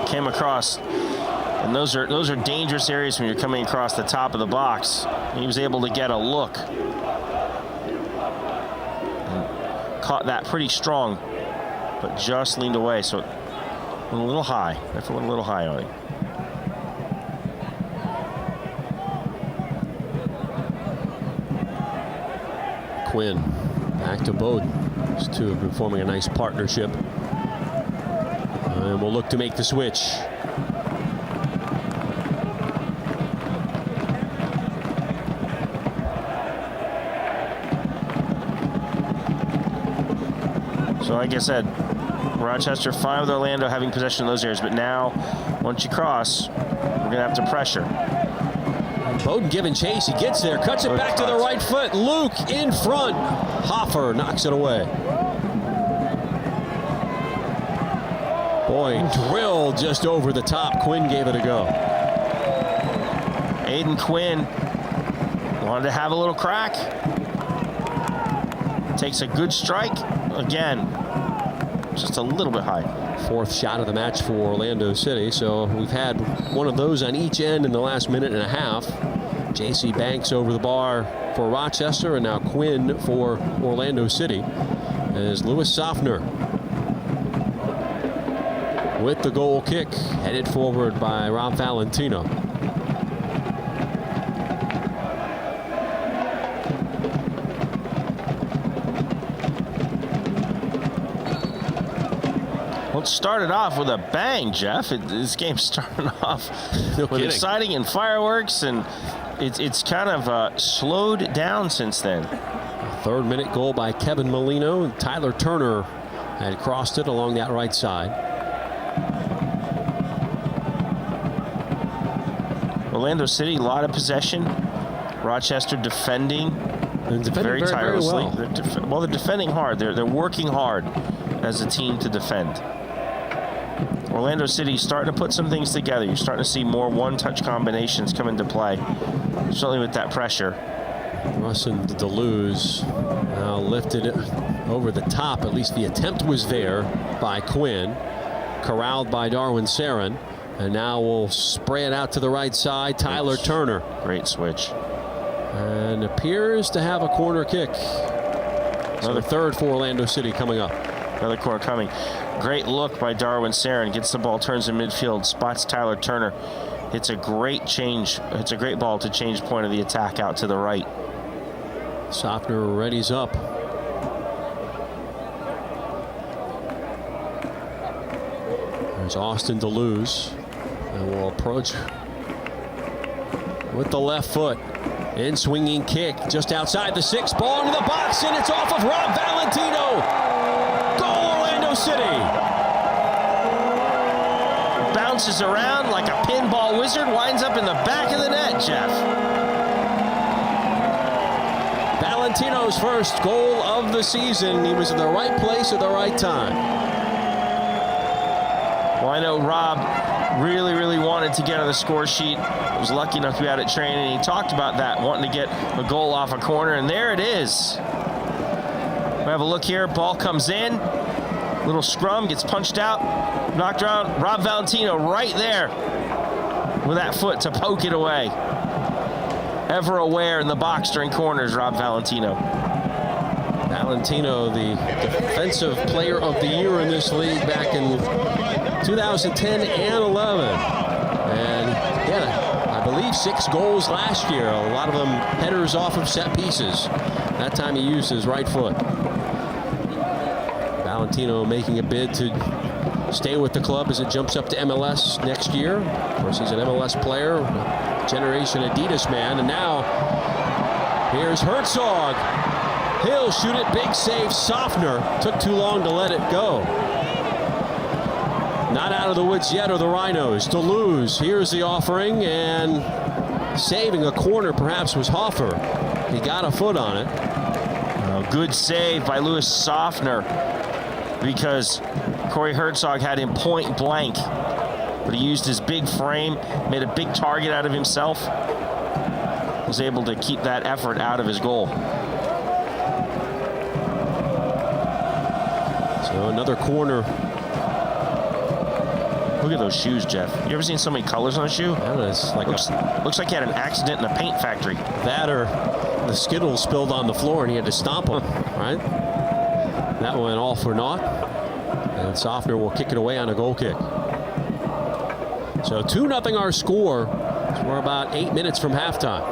Came across, and those are dangerous areas when you're coming across the top of the box. He was able to get a look. And caught that pretty strong, but just leaned away, so a little high. That went a little high on him. Quinn back to Bowden. These two have been forming a nice partnership. And we'll look to make the switch. So like I said, Rochester fine with Orlando having possession of those areas, but now once you cross, we're going to have to pressure. Bowden giving chase. He gets there, cuts it back to the right foot. Luke in front. Hoffer knocks it away. Boy, drilled just over the top. Quinn gave it a go. Aiden Quinn wanted to have a little crack. Takes a good strike. Again, just a little bit high. Fourth shot of the match for Orlando City. So we've had one of those on each end in the last minute and a half. J.C. Banks over the bar for Rochester, and now Quinn for Orlando City. As Lewis Soffner with the goal kick, headed forward by Rob Valentino. Well, it started off with a bang, Jeff. This game started off with exciting and fireworks, and it's kind of slowed down since then. Third minute goal by Kevin Molino. Tyler Turner had crossed it along that right side. Orlando City, a lot of possession. Rochester defending very tirelessly. Very well. They're defending hard. They're working hard as a team to defend. Orlando City starting to put some things together. You're starting to see more one-touch combinations come into play, certainly with that pressure. Russ and DeLuz now lifted it over the top. At least the attempt was there by Quinn. Corralled by Darwin Sarin. And now we'll spray it out to the right side. Tyler Turner. Great switch. And appears to have a corner kick. Another third for Orlando City coming up. Another corner coming. Great look by Darwin Sarin. Gets the ball, turns in midfield, spots Tyler Turner. It's a great change. It's a great ball to change point of the attack out to the right. Soffner readies up. There's Austin DeLuz. And will approach with the left foot. In swinging kick just outside the 6. Ball into the box, and it's off of Rob Valentino. Goal, Orlando City. Bounces around like a pinball wizard, winds up in the back of the net, Jeff. Valentino's first goal of the season. He was in the right place at the right time. Well, I know Rob really wanted to get on the score sheet. Was lucky enough to be out at training. He talked about that, wanting to get a goal off a corner, and there it is. We have a look here. Ball comes in. Little scrum, gets punched out, knocked around. Rob Valentino right there with that foot to poke it away. Ever aware in the box during corners, Rob Valentino. Valentino, the defensive player of the year in this league back in 2010 and 11. And yeah, I believe 6 goals last year. A lot of them headers off of set pieces. That time he used his right foot. Valentino making a bid to stay with the club as it jumps up to MLS next year. Of course, he's an MLS player, Generation Adidas man. And now here's Herzog. He'll shoot it. Big save. Soffner took too long to let it go. Not out of the woods yet are the Rhinos. DeLuz, here's the offering, and saving a corner perhaps was Hoffer. He got a foot on it. Good save by Lewis Soffner, because Corey Herzog had him point blank, but he used his big frame, made a big target out of himself, was able to keep that effort out of his goal. So another corner. Look at those shoes, Jeff. You ever seen so many colors on a shoe? Yeah, it's like looks like he had an accident in a paint factory. That or the Skittles spilled on the floor and he had to stomp them, right? That went all for naught. And Soffner will kick it away on a goal kick. So 2-0 our score. So we're about 8 minutes from halftime.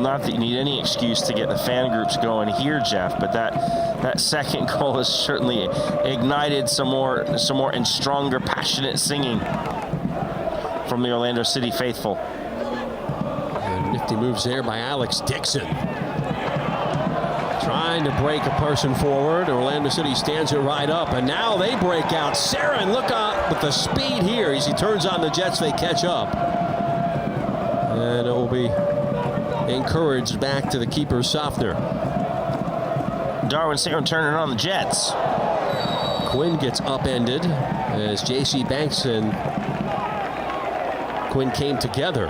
not that you need any excuse to get the fan groups going here, Jeff, but that second goal has certainly ignited some more and stronger, passionate singing from the Orlando City faithful. And nifty moves there by Alex Dixon. Trying to break a person forward. Orlando City stands it right up, and now they break out. Sarin, look out with the speed here as he turns on the Jets. They catch up, and it will be encouraged back to the keeper, Sofner. Darwin Sarin turning on the Jets. Quinn gets upended as J.C. Banks and Quinn came together.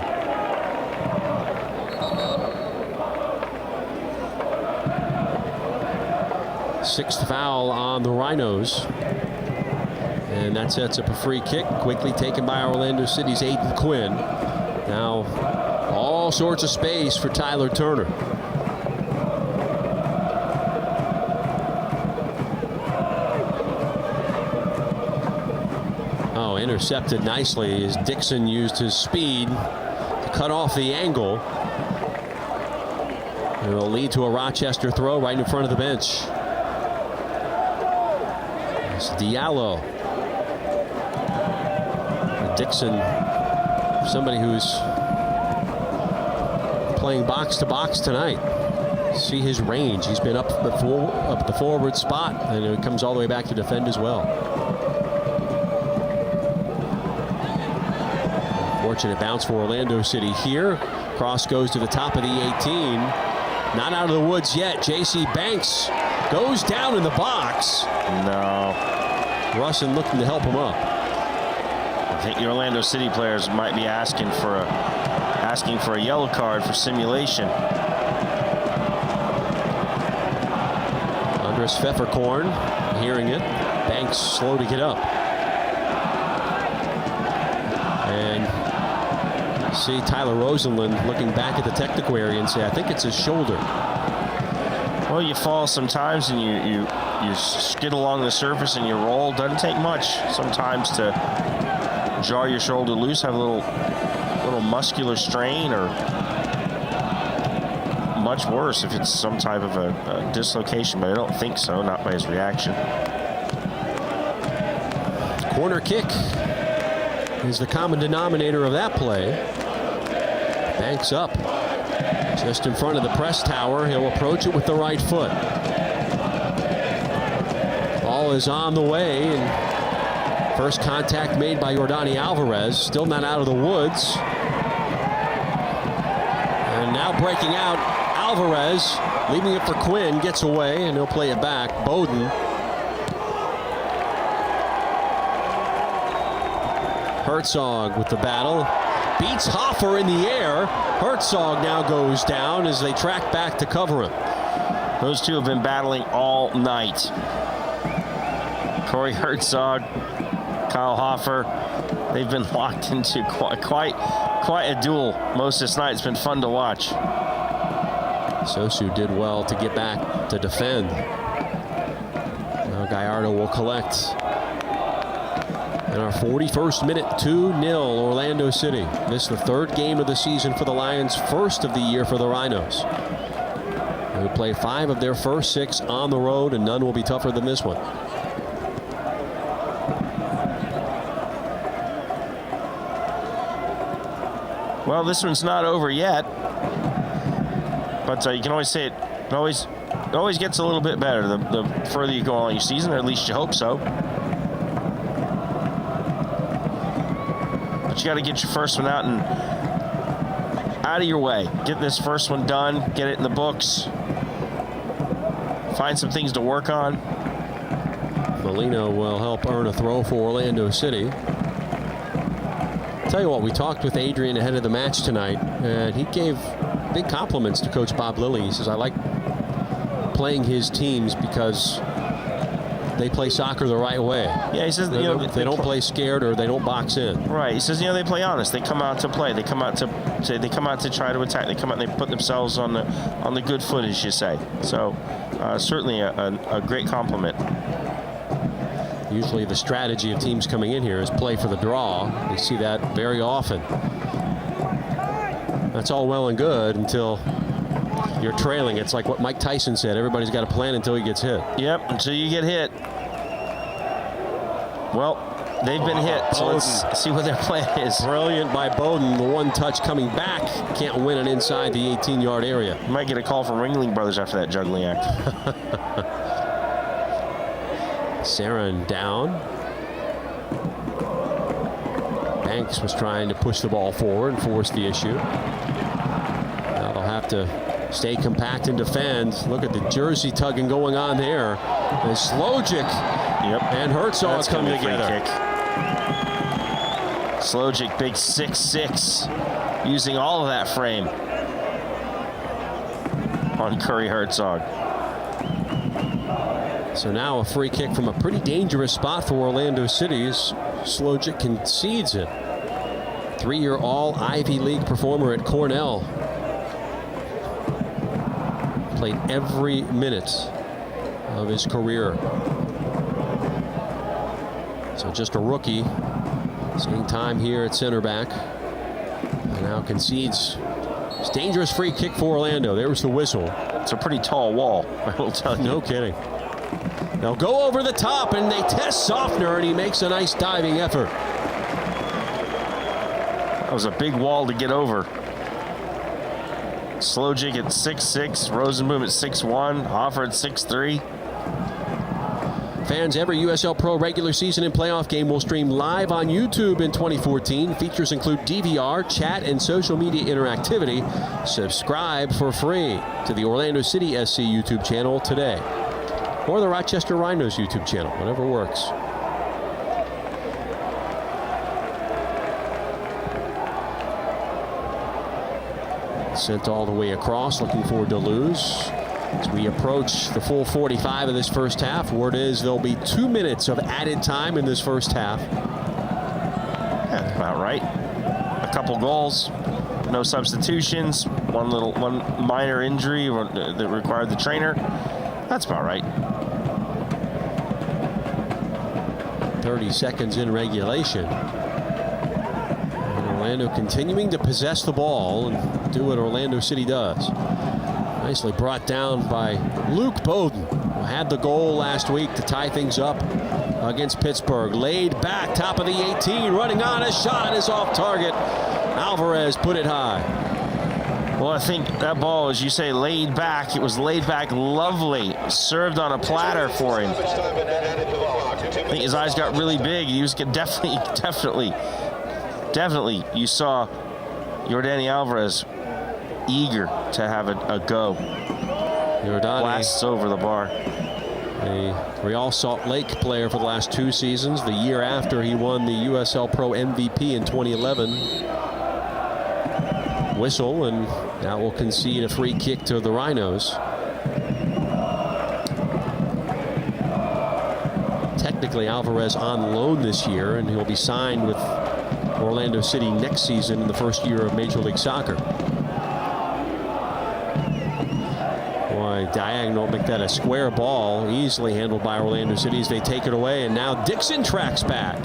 Sixth foul on the Rhinos. And that sets up a free kick, quickly taken by Orlando City's Aiden Quinn. Now, all sorts of space for Tyler Turner. Oh, intercepted nicely as Dixon used his speed to cut off the angle. It will lead to a Rochester throw right in front of the bench. It's Diallo. Dixon, somebody who's playing box to box tonight. See his range. He's been up the forward spot, and it comes all the way back to defend as well. Fortunate bounce for Orlando City here. Cross goes to the top of the 18. Not out of the woods yet. J.C. Banks goes down in the box. No. Russin looking to help him up. I think the Orlando City players might be asking for a yellow card for simulation. Andres Pfefferkorn hearing it. Banks slow to get up. And see Tyler Rosenlund looking back at the technical area and say, I think it's his shoulder. Well, you fall sometimes and you skid along the surface and you roll. Doesn't take much sometimes to jar your shoulder loose, have a little muscular strain, or much worse if it's some type of a dislocation, but I don't think so, not by his reaction. Corner kick is the common denominator of that play. Banks up just in front of the press tower. He'll approach it with the right foot. Ball is on the way, and first contact made by Yordani Alvarez. Still not out of the woods. And now breaking out, Alvarez, leaving it for Quinn, gets away, and he'll play it back. Bowden. Herzog with the battle. Beats Hoffer in the air. Herzog now goes down as they track back to cover him. Those two have been battling all night. Corey Herzog, Kyle Hoffer, they've been locked into quite a duel most of this night. It's been fun to watch. Sosu did well to get back to defend. Now Gallardo will collect. In our 41st minute, 2-0 Orlando City. This is the third game of the season for the Lions, first of the year for the Rhinos. They play 5 of their first 6 on the road, and none will be tougher than this one. Well, this one's not over yet, but you can always say it always gets a little bit better the further you go on your season, or at least you hope so. But you got to get your first one out of your way. Get this first one done. Get it in the books. Find some things to work on. Molino will help earn a throw for Orlando City. Tell you what, we talked with Adrian ahead of the match tonight, and he gave big compliments to Coach Bob Lilly. He says, I like playing his teams because they play soccer the right way. Yeah, he says they don't play scared, or they don't box in. Right. He says they play honest. They come out to play. They come out to try to attack. They come out and they put themselves on the good foot, as you say. So certainly a great compliment. Usually the strategy of teams coming in here is play for the draw. We see that very often. That's all well and good until you're trailing. It's like what Mike Tyson said. Everybody's got a plan until he gets hit. Yep, until you get hit. Well, they've been hit, so let's see what their plan is. Brilliant by Bowden. The one touch coming back. Can't win it inside the 18-yard area. You might get a call from Ringling Brothers after that juggling act. Sarin down. Banks was trying to push the ball forward and force the issue. Now they'll have to stay compact and defend. Look at the jersey tugging going on there. And Slojic and Herzog come together. Slojic, big 6'6", using all of that frame on Curry Herzog. So now a free kick from a pretty dangerous spot for Orlando City as Slojic concedes it. 3-year All-Ivy League performer at Cornell. Played every minute of his career. So just a rookie. Seeing time here at center back. And now concedes. It's a dangerous free kick for Orlando. There's the whistle. It's a pretty tall wall, I will tell you. No kidding. They'll go over the top and they test Softner and he makes a nice diving effort. That was a big wall to get over. Slojic at 6'6", Rosenboom at 6'1", Hoffer at 6'3". Fans, every USL Pro regular season and playoff game will stream live on YouTube in 2014. Features include DVR, chat, and social media interactivity. Subscribe for free to the Orlando City SC YouTube channel today. Or the Rochester Rhinos YouTube channel, whatever works. Sent all the way across, looking for Deleuze. As we approach the full 45 of this first half, word is there'll be 2 minutes of added time in this first half. That's about right. A couple goals, no substitutions, one minor injury that required the trainer. That's about right. 30 seconds in regulation. And Orlando continuing to possess the ball and do what Orlando City does. Nicely brought down by Luke Bowden, who had the goal last week to tie things up against Pittsburgh. Laid back, top of the 18, running on, a shot is off target. Alvarez put it high. Well, I think that ball, as you say, laid back. It was laid back lovely. Served on a platter for him. I think his eyes got really big. He was definitely, you saw Jordani Alvarez eager to have a go. Jordani blasts over the bar. A Real Salt Lake player for the last 2 seasons. The year after he won the USL Pro MVP in 2011. Whistle, and now will concede a free kick to the Rhinos. Technically Alvarez on loan this year, and he'll be signed with Orlando City next season in the first year of Major League Soccer. Boy, diagonal, make that a square ball, easily handled by Orlando City as they take it away, and now Dixon tracks back.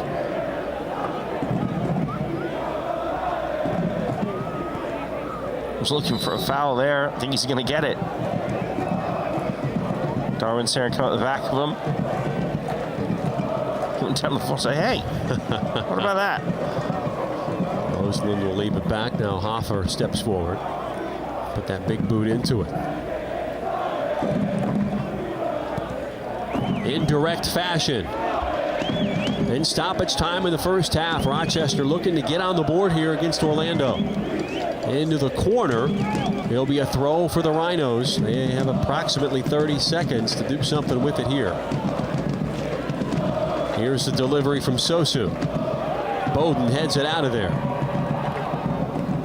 Was looking for a foul there. I think he's going to get it. Darwin Sarin come at the back of him. Went down the floor, say, hey, what about that? Roseland will leave it back. Now Hoffer steps forward. Put that big boot into it. In direct fashion. In stoppage time in the first half, Rochester looking to get on the board here against Orlando. Into the corner. It'll be a throw for the Rhinos. They have approximately 30 seconds to do something with it here. Here's the delivery from Sosu. Bowden heads it out of there.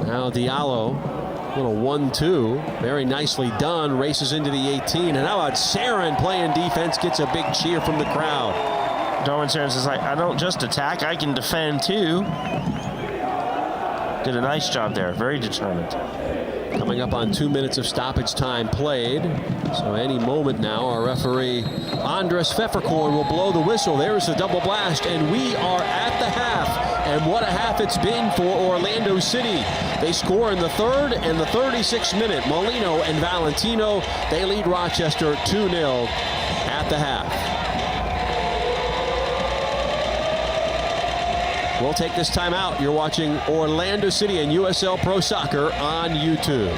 Now Diallo, little 1-2, very nicely done, races into the 18, and how about Sarin playing defense, gets a big cheer from the crowd. Darwin Sarin says, I don't just attack, I can defend too. Did a nice job there, very determined. Coming up on 2 minutes of stoppage time played. So any moment now, our referee, Andres Pfefferkorn, will blow the whistle. There's the double blast, and we are at the half. And what a half it's been for Orlando City. They score in the third and the 36th minute. Molino and Valentino, they lead Rochester 2-0 at the half. We'll take this time out. You're watching Orlando City and USL Pro Soccer on YouTube.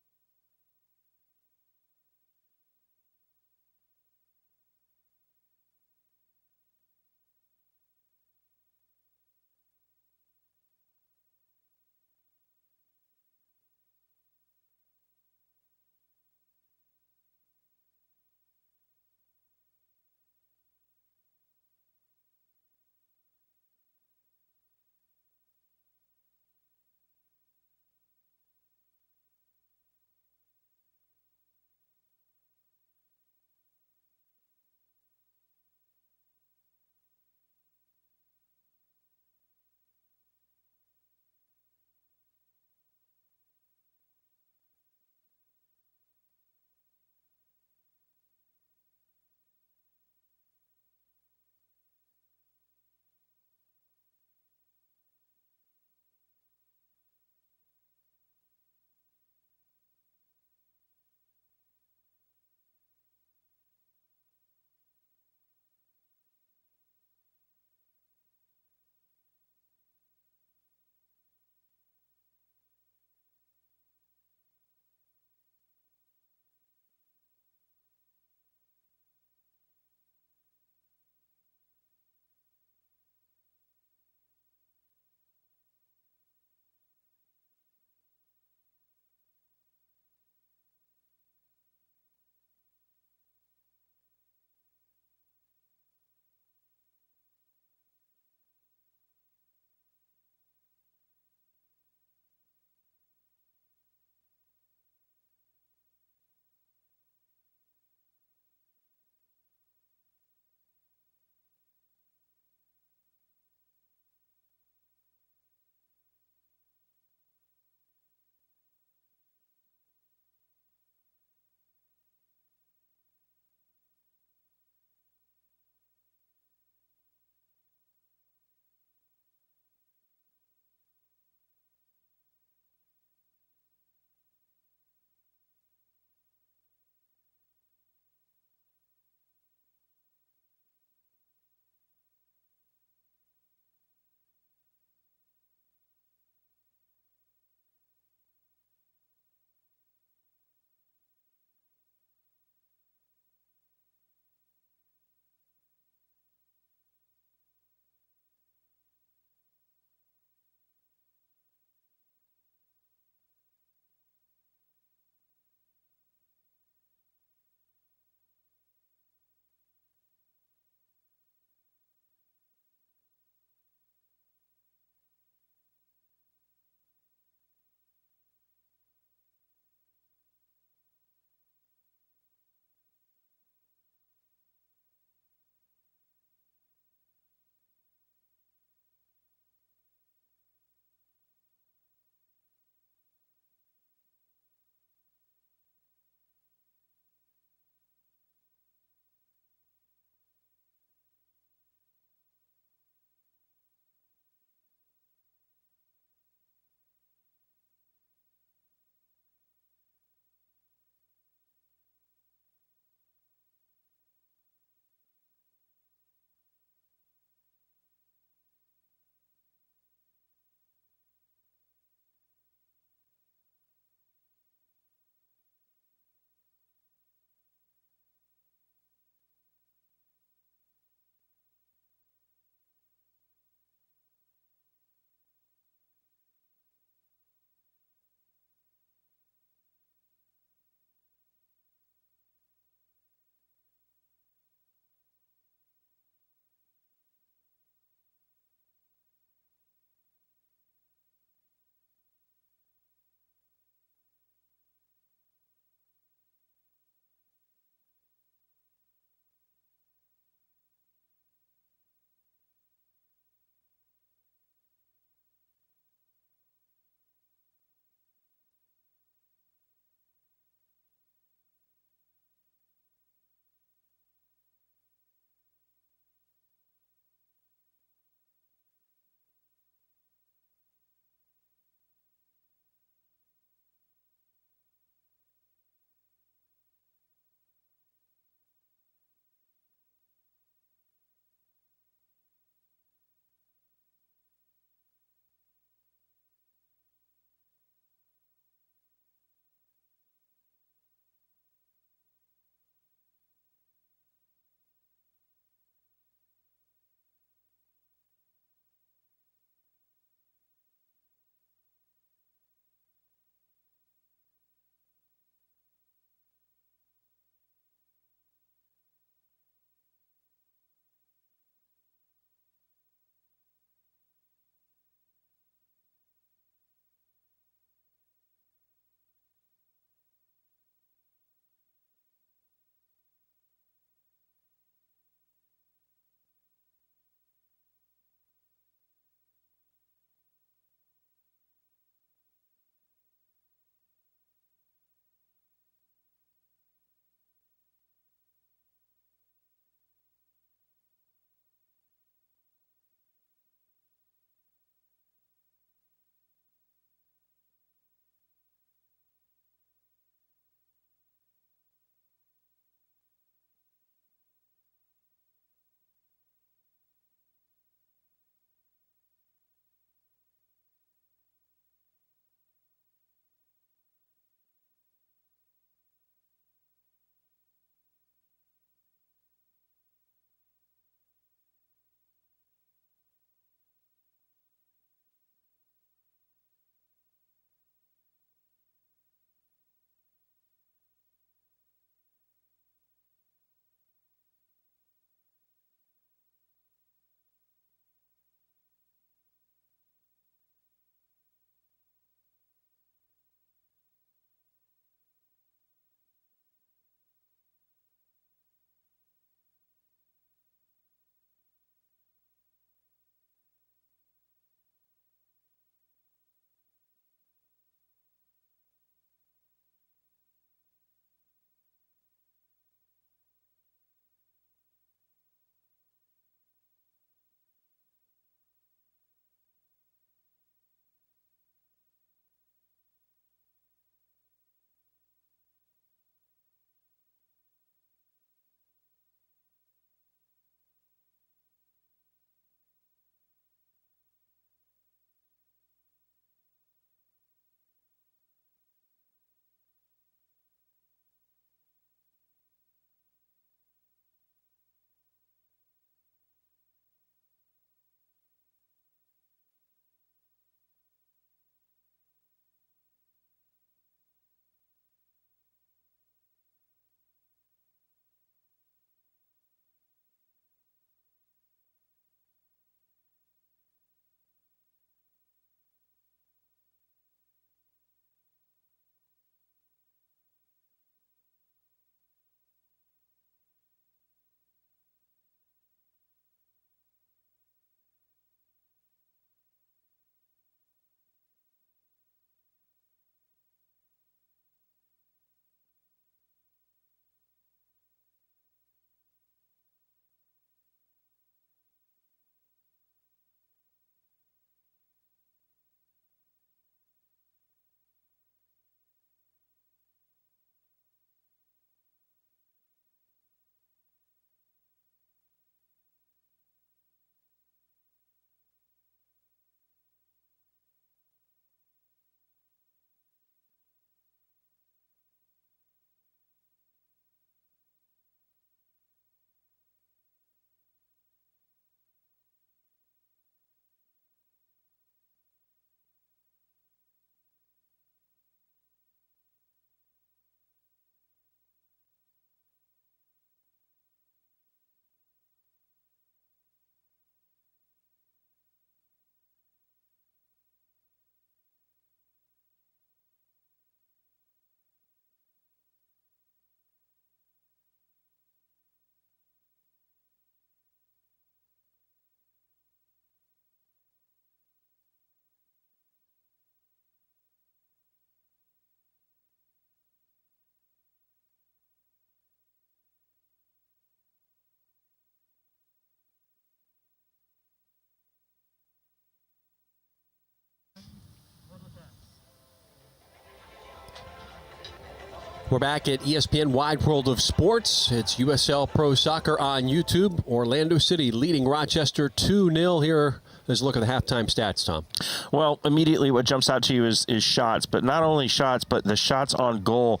We're back at ESPN Wide World of Sports. It's USL Pro Soccer on YouTube. Orlando City leading Rochester 2-0 here. Let's look at the halftime stats, Tom. Well, immediately what jumps out to you is shots, but not only shots, but the shots on goal.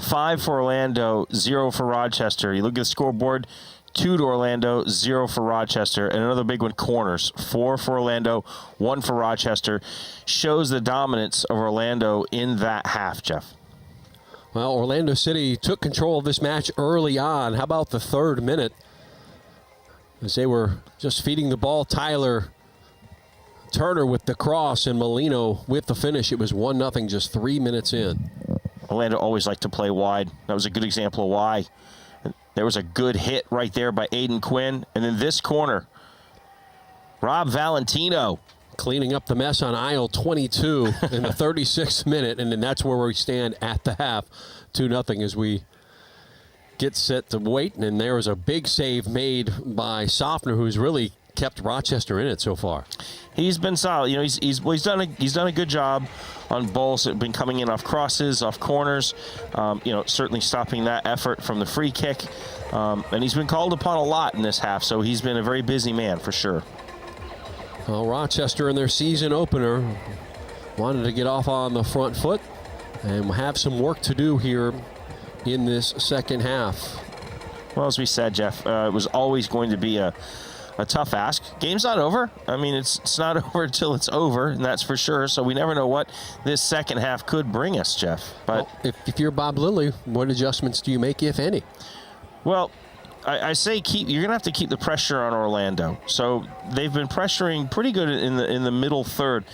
5 for Orlando, 0 for Rochester. You look at the scoreboard, 2 to Orlando, 0 for Rochester. And another big one, corners. 4 for Orlando, 1 for Rochester. Shows the dominance of Orlando in that half, Jeff. Well, Orlando City took control of this match early on. How about the third minute? As they were just feeding the ball, Tyler Turner with the cross and Molino with the finish. It was 1-0 just 3 minutes in. Orlando always liked to play wide. That was a good example of why. There was a good hit right there by Aiden Quinn. And in this corner, Rob Valentino cleaning up the mess on aisle 22 in the 36th minute, and then that's where we stand at the half, 2-0 as we get set to wait. And there was a big save made by Softner, who's really kept Rochester in it so far. He's been solid. You know, he's done a good job on balls that have been coming in off crosses, off corners. You know, certainly stopping that effort from the free kick. And he's been called upon a lot in this half, so he's been a very busy man for sure. Well, Rochester in their season opener wanted to get off on the front foot and have some work to do here in this second half. Well, as we said, Jeff, it was always going to be a tough ask. Game's not over. I mean, it's not over until it's over, and that's for sure. So we never know what this second half could bring us, Jeff. But well, if you're Bob Lilly, what adjustments do you make, if any? Well, I say you're going to have to keep the pressure on Orlando. So they've been pressuring pretty good in the middle third,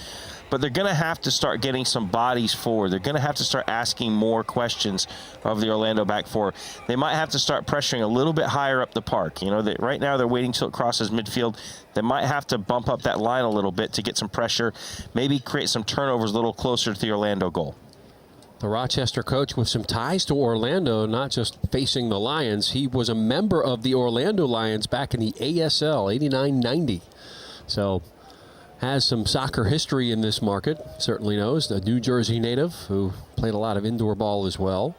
but they're going to have to start getting some bodies forward. They're going to have to start asking more questions of the Orlando back four. They might have to start pressuring a little bit higher up the park. You know, right now they're waiting till it crosses midfield. They might have to bump up that line a little bit to get some pressure, maybe create some turnovers a little closer to the Orlando goal. The Rochester coach with some ties to Orlando, not just facing the Lions. He was a member of the Orlando Lions back in the ASL, 89-90. So has some soccer history in this market, certainly knows. The New Jersey native who played a lot of indoor ball as well.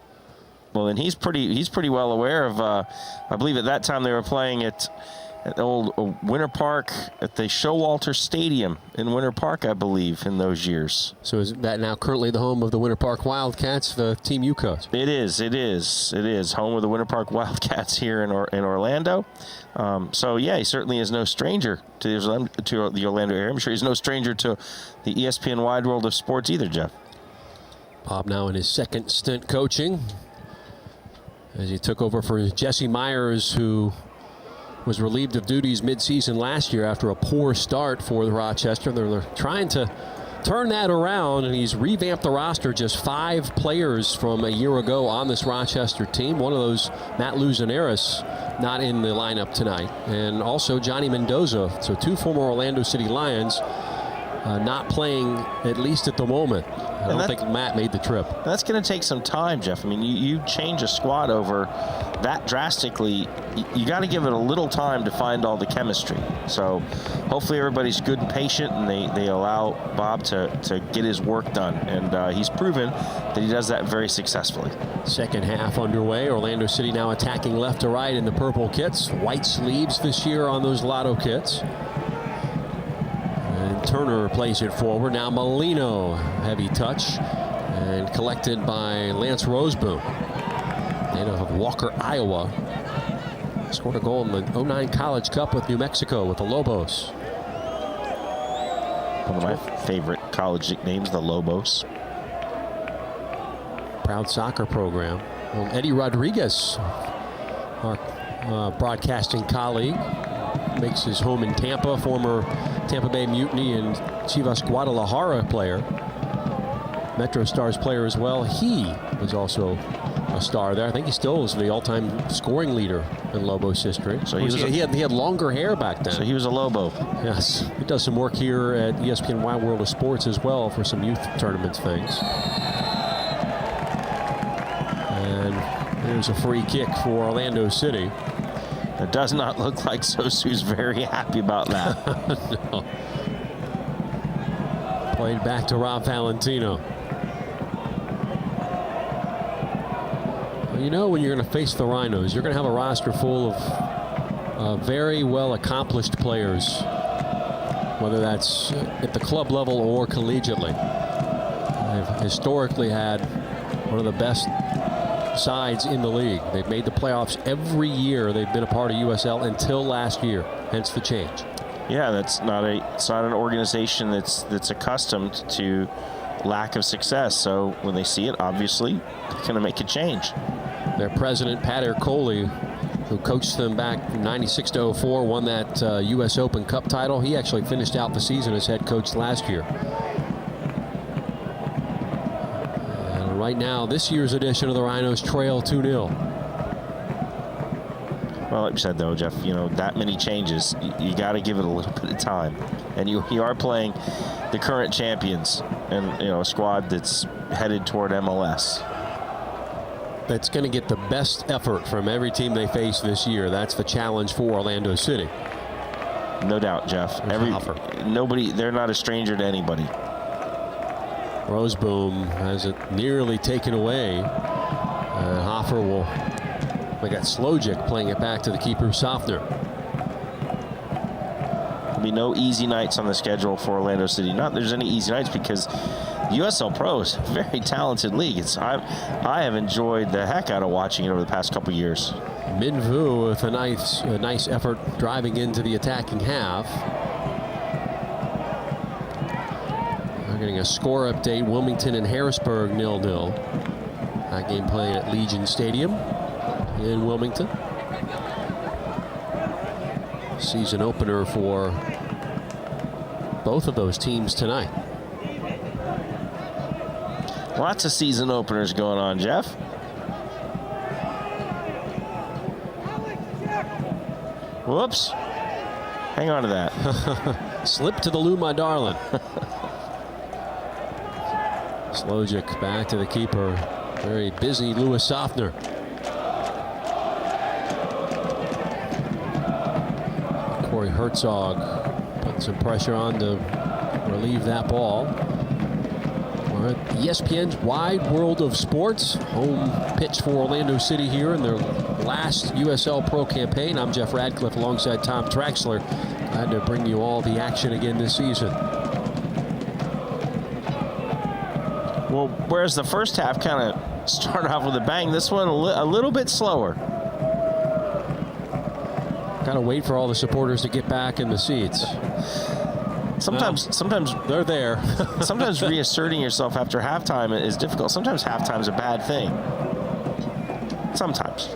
Well, and he's pretty well aware of, I believe at that time they were playing at the old Winter Park at the Showalter Stadium in Winter Park, I believe, in those years. So is that now currently the home of the Winter Park Wildcats, the team you coach? It is home of the Winter Park Wildcats here in Orlando. So yeah, he certainly is no stranger to the Orlando area. I'm sure he's no stranger to the ESPN Wide World of Sports either, Jeff. Bob now in his second stint coaching as he took over for Jesse Myers, who was relieved of duties midseason last year after a poor start for the Rochester. They're trying to turn that around, and he's revamped the roster. Just 5 players from a year ago on this Rochester team. One of those, Matt Luzanaris, not in the lineup tonight. And also Johnny Mendoza. So 2 former Orlando City Lions not playing, at least at the moment. I don't think Matt made the trip. That's going to take some time, Jeff. I mean, you change a squad over that drastically. You got to give it a little time to find all the chemistry. So hopefully everybody's good and patient, and they allow Bob to get his work done. And he's proven that he does that very successfully. Second half underway. Orlando City now attacking left to right in the purple kits. White sleeves this year on those Lotto kits. And Turner plays it forward. Now Molino, heavy touch, and collected by Lance Roseboom, native of Walker, Iowa. Scored a goal in the 09 College Cup with New Mexico with the Lobos. One of my favorite college nicknames, the Lobos. Proud soccer program. Well, Eddie Rodriguez, our broadcasting colleague, makes his home in Tampa, former Tampa Bay Mutiny and Chivas Guadalajara player. Metro Stars player as well. He was also a star there. I think he still is the all-time scoring leader in Lobos history. So he had longer hair back then. So he was a Lobo. Yes. He does some work here at ESPN Wide World of Sports as well for some youth tournament things. And there's a free kick for Orlando City. It does not look like Sosu's very happy about that. No. Played back to Rob Valentino. You know when you're going to face the Rhinos, you're going to have a roster full of very well accomplished players, whether that's at the club level or collegiately. They've historically had one of the best sides in the league. They've made the playoffs every year they've been a part of USL until last year, hence the change. Yeah, it's not an organization that's accustomed to lack of success. So when they see it, obviously, they're going to make a change. Their president, Pat Ercole, who coached them back from 96 to 04, won that U.S. Open Cup title. He actually finished out the season as head coach last year. And right now, this year's edition of the Rhinos trail 2-0. Well, like you said, though, Jeff, you know, that many changes, you got to give it a little bit of time. And you are playing the current champions and, you know, a squad that's headed toward MLS. That's going to get the best effort from every team they face this year. That's the challenge for Orlando City. No doubt, Jeff. They're not a stranger to anybody. Roseboom has it nearly taken away. Hoffer will. They got Slojic playing it back to the keeper, Sofner. There'll be no easy nights on the schedule for Orlando City. Not there's any easy nights because USL Pro is a very talented league. I have enjoyed the heck out of watching it over the past couple years. Minvu with a nice effort driving into the attacking half. We're getting a score update. Wilmington and Harrisburg 0-0. That game played at Legion Stadium in Wilmington. Season opener for both of those teams tonight. Lots of season openers going on, Jeff. Whoops. Hang on to that. Slip to the loo, my darling. Slojic back to the keeper. Very busy Louis Sofner. Corey Herzog putting some pressure on to relieve that ball. We're at ESPN's Wide World of Sports, home pitch for Orlando City here in their last USL Pro campaign. I'm Jeff Radcliffe alongside Tom Traxler. Glad to bring you all the action again this season. Well, whereas the first half kind of started off with a bang, this one a little bit slower. Got to wait for all the supporters to get back in the seats. Sometimes they're there. Sometimes reasserting yourself after halftime is difficult. Sometimes halftime's a bad thing. Sometimes.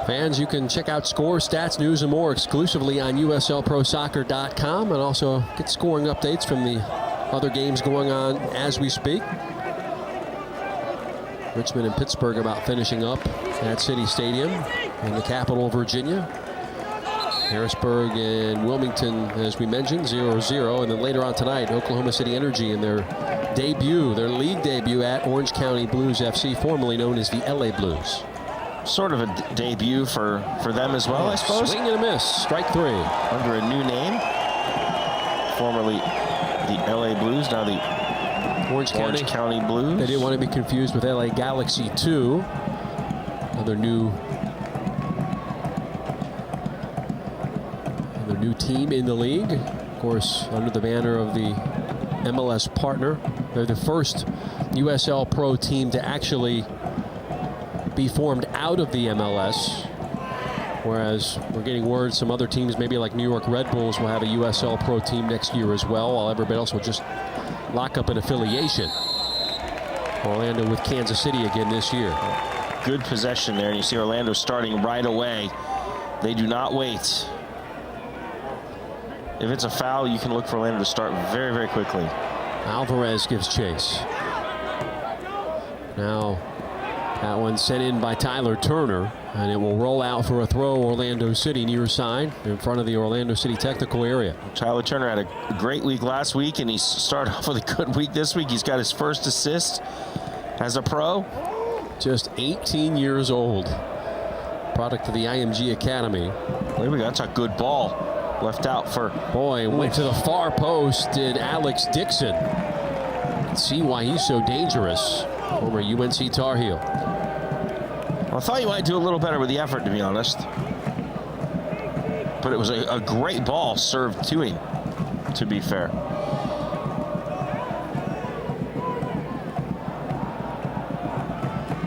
Fans, you can check out scores, stats, news, and more exclusively on USLProSoccer.com, and also get scoring updates from the other games going on as we speak. Richmond and Pittsburgh about finishing up at City Stadium in the capital of Virginia. Harrisburg and Wilmington, as we mentioned, 0-0. And then later on tonight, Oklahoma City Energy in their league debut at Orange County Blues FC, formerly known as the LA Blues. Sort of a debut for them as well, I suppose. Swing and a miss, strike three. Under a new name. Formerly the LA Blues, now the Orange County Blues. They didn't want to be confused with LA Galaxy 2. Another new team in the league. Of course, under the banner of the MLS partner. They're the first USL Pro team to actually be formed out of the MLS. Whereas we're getting word some other teams, maybe like New York Red Bulls, will have a USL Pro team next year as well, while everybody else will just lock up an affiliation. Orlando with Kansas City again this year. Good possession there, and you see Orlando starting right away. They do not wait. If it's a foul, you can look for Orlando to start very, very quickly. Alvarez gives chase. Now that one sent in by Tyler Turner, and it will roll out for a throw Orlando City near side in front of the Orlando City technical area. Tyler Turner had a great week last week, and he started off with a good week this week. He's got his first assist as a pro. Just 18 years old. Product of the IMG Academy. There we go. That's a good ball. Left out for... Boy, went to the far post, did Alex Dixon. See why he's so dangerous. Former UNC Tar Heel. Well, I thought you might do a little better with the effort, to be honest. But it was a great ball served to him, to be fair.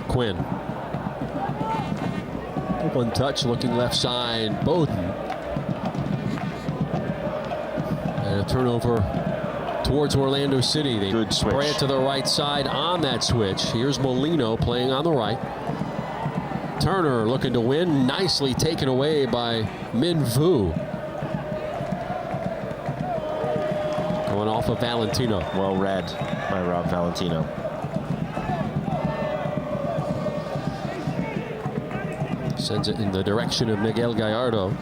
Quinn. One touch, looking left side, Bowden. And a turnover towards Orlando City. They Good switch. spray it to the right side on that switch. Here's Molino playing on the right. Turner looking to win, nicely taken away by Min Vu. Going off of Valentino. Well read by Rob Valentino. Sends it in the direction of Miguel Gallardo.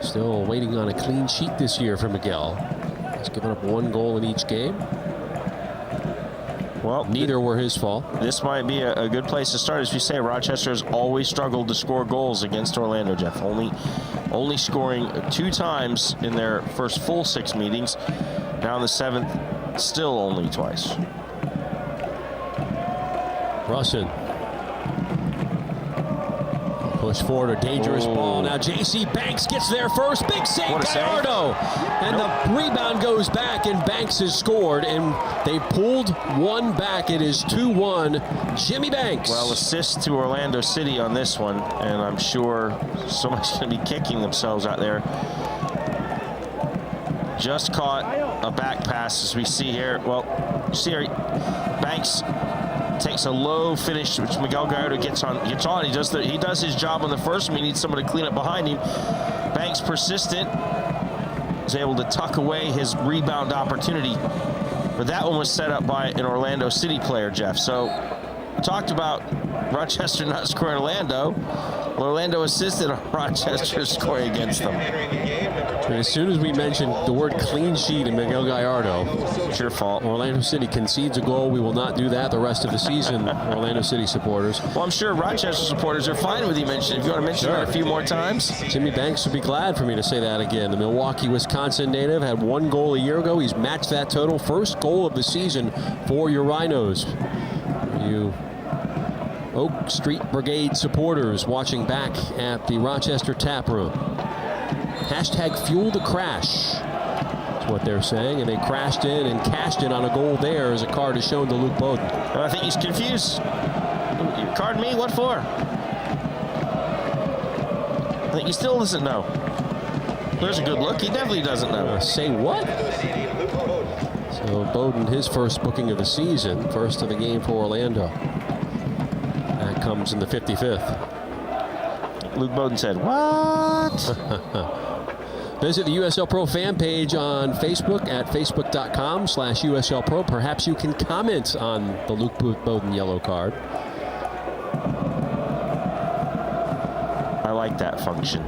Still waiting on a clean sheet this year for Miguel. He's given up 1 goal in each game. Well, neither were his fault. This might be a good place to start. As you say, Rochester has always struggled to score goals against Orlando, Jeff. Only scoring 2 times in their first full 6 meetings. Now in the 7th, still only twice. Russin. Push forward, a dangerous ball. Now J.C. Banks gets there first. Big save, Gallardo. And the rebound goes back, and Banks has scored. And they pulled one back. It is 2-1. Jimmy Banks. Well, assist to Orlando City on this one. And I'm sure someone's going to be kicking themselves out there. Just caught a back pass, as we see here. Well, you see here, Banks takes a low finish, which Miguel Gallardo gets on. He does his job on the first one. He needs someone to clean up behind him. Banks persistent, is able to tuck away his rebound opportunity. But that one was set up by an Orlando City player, Jeff. So we talked about Rochester not scoring Orlando. Well, Orlando assisted on Rochester scoring against them. And as soon as we mentioned the word clean sheet and Miguel Gallardo, it's your fault. Orlando City concedes a goal. We will not do that the rest of the season, Orlando City supporters. Well, I'm sure Rochester supporters are fine with you mentioning. If you want to mention it a few more times. Jimmy Banks would be glad for me to say that again. The Milwaukee, Wisconsin native had 1 goal a year ago. He's matched that total. First goal of the season for your Rhinos. You Oak Street Brigade supporters watching back at the Rochester Tap Room. Hashtag fuel the crash. That's what they're saying. And they crashed in and cashed in on a goal there as a card is shown to Luke Bowden. I think he's confused. You card me? What for? I think he still doesn't know. There's a good look. He definitely doesn't know. Say what? So Bowden, his first booking of the season. First of the game for Orlando. That comes in the 55th. Luke Bowden said, what? Visit the USL Pro fan page on Facebook at facebook.com/USL Pro. Perhaps you can comment on the Luke Bowden yellow card. I like that function.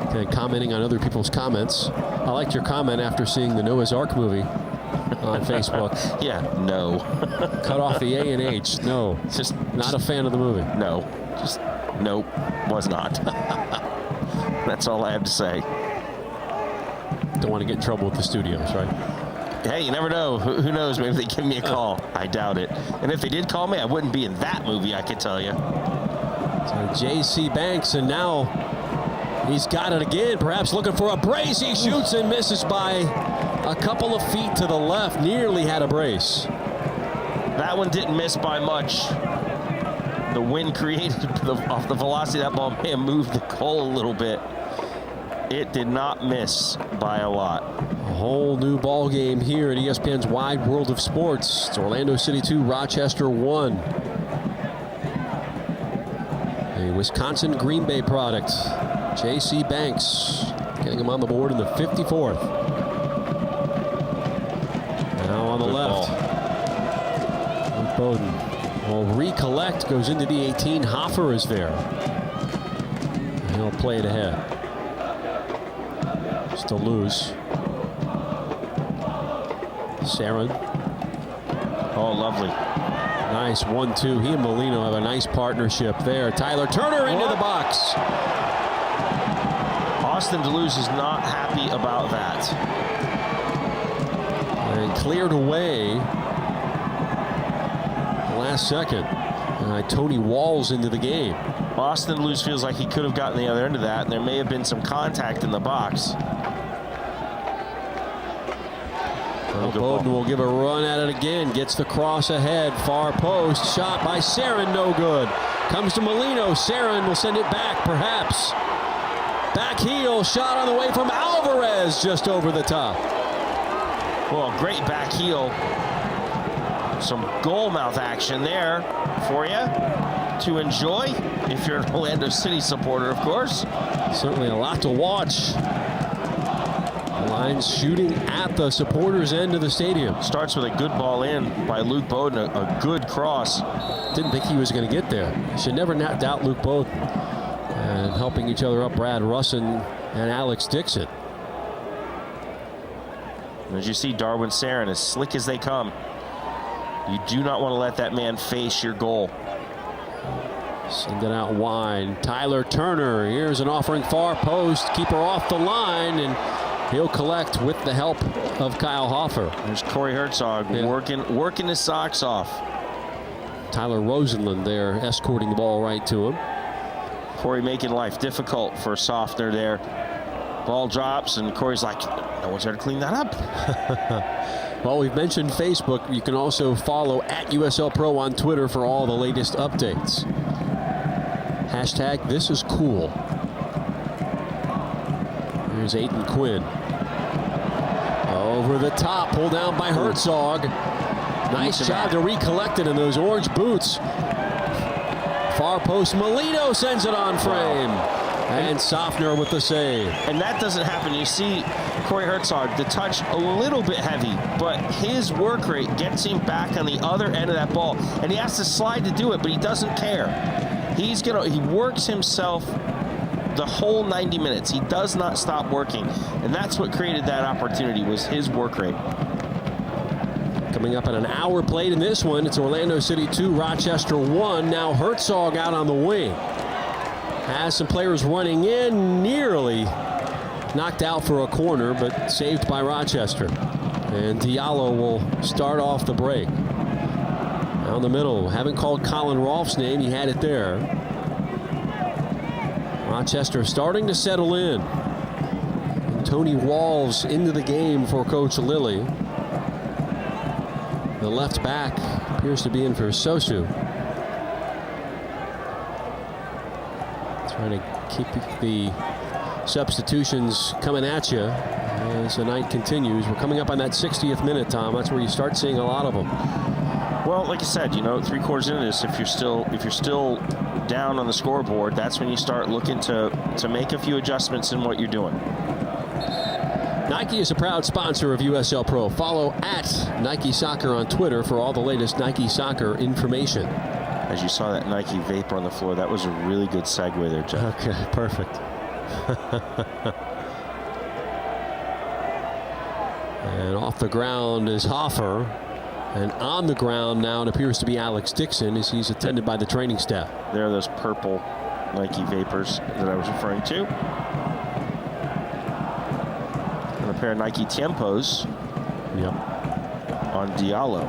Okay, commenting on other people's comments. I liked your comment after seeing the Noah's Ark movie on Facebook. Yeah, no. Cut off the A and H. No. Just not a fan of the movie. No. Just nope. Was not. That's all I have to say. Don't want to get in trouble with the studios, right? Hey, you never know. Who knows? Maybe they give me a call. I doubt it. And if they did call me, I wouldn't be in that movie, I can tell you. So J.C. Banks, and now he's got it again. Perhaps looking for a brace. He shoots and misses by a couple of feet to the left. Nearly had a brace. That one didn't miss by much. The wind created off the velocity of that ball may have moved the goal a little bit. It did not miss by a lot. A whole new ball game here at ESPN's Wide World of Sports. It's Orlando City 2, Rochester 1. A Wisconsin Green Bay product. J.C. Banks getting him on the board in the 54th. Now on the left. Luke Bowden will recollect, goes into the 18. Hoffer is there. And he'll play it ahead. Still loose. Sarin. Oh, lovely. Nice 1-2. He and Molino have a nice partnership there. Tyler Turner into the box. Austin Deleuze is not happy about that. And cleared away last second. Tony Walls into the game. Austin Deleuze feels like he could have gotten the other end of that, and there may have been some contact in the box. Bowden will give a run at it again. Gets the cross ahead. Far post. Shot by Sarin. No good. Comes to Molino. Sarin will send it back, perhaps. Back heel. Shot on the way from Alvarez. Just over the top. Well, great back heel. Some goal mouth action there for you to enjoy if you're an Orlando City supporter, of course. Certainly a lot to watch. Lions shooting at the supporters' end of the stadium. Starts with a good ball in by Luke Bowden, a good cross. Didn't think he was going to get there. Should never doubt Luke Bowden. And helping each other up, Brad Russin and Alex Dixon. And as you see, Darwin Sarin, as slick as they come. You do not want to let that man face your goal. Send it out wide. Tyler Turner. Here's an offering far post. Keeper off the line, and he'll collect with the help of Kyle Hoffer. There's Corey Herzog working his socks off. Tyler Rosenlund there escorting the ball right to him. Corey making life difficult for Sofner there. Ball drops, and Corey's like, no one's there to clean that up. Well, we've mentioned Facebook. You can also follow at USL Pro on Twitter for all the latest updates. Hashtag this is cool. Here's Aiden Quinn. Over the top, pulled down by Herzog. Nice job to recollect it in those orange boots. Far post, Molino sends it on frame. And Sofner with the save. And that doesn't happen. You see Corey Herzog, the touch a little bit heavy, but his work rate gets him back on the other end of that ball. And he has to slide to do it, but he doesn't care. He works himself the whole 90 minutes. He does not stop working. And that's what created that opportunity, was his work rate. Coming up at an hour played in this one, it's Orlando City 2, Rochester 1. Now Herzog out on the wing. Has some players running in, nearly knocked out for a corner, but saved by Rochester. And Diallo will start off the break. Down the middle, haven't called Colin Rolfe's name, he had it there. Rochester starting to settle in. And Tony Walls into the game for Coach Lilly. The left back appears to be in for Sosu. Trying to keep the substitutions coming at you as the night continues. We're coming up on that 60th minute, Tom. That's where you start seeing a lot of them. Well, like I said, you know, 3 quarters into this, if you're still down on the scoreboard, that's when you start looking to make a few adjustments in what you're doing. Nike is a proud sponsor of USL Pro. Follow at Nike Soccer on Twitter for all the latest Nike Soccer information. As you saw that Nike vapor on the floor, that was a really good segue there, Jeff. Okay, perfect. And off the ground is Hoffer. And on the ground now it appears to be Alex Dixon as he's attended by the training staff. There are those purple Nike vapors that I was referring to. And a pair of Nike Tiempos. Yep. On Diallo.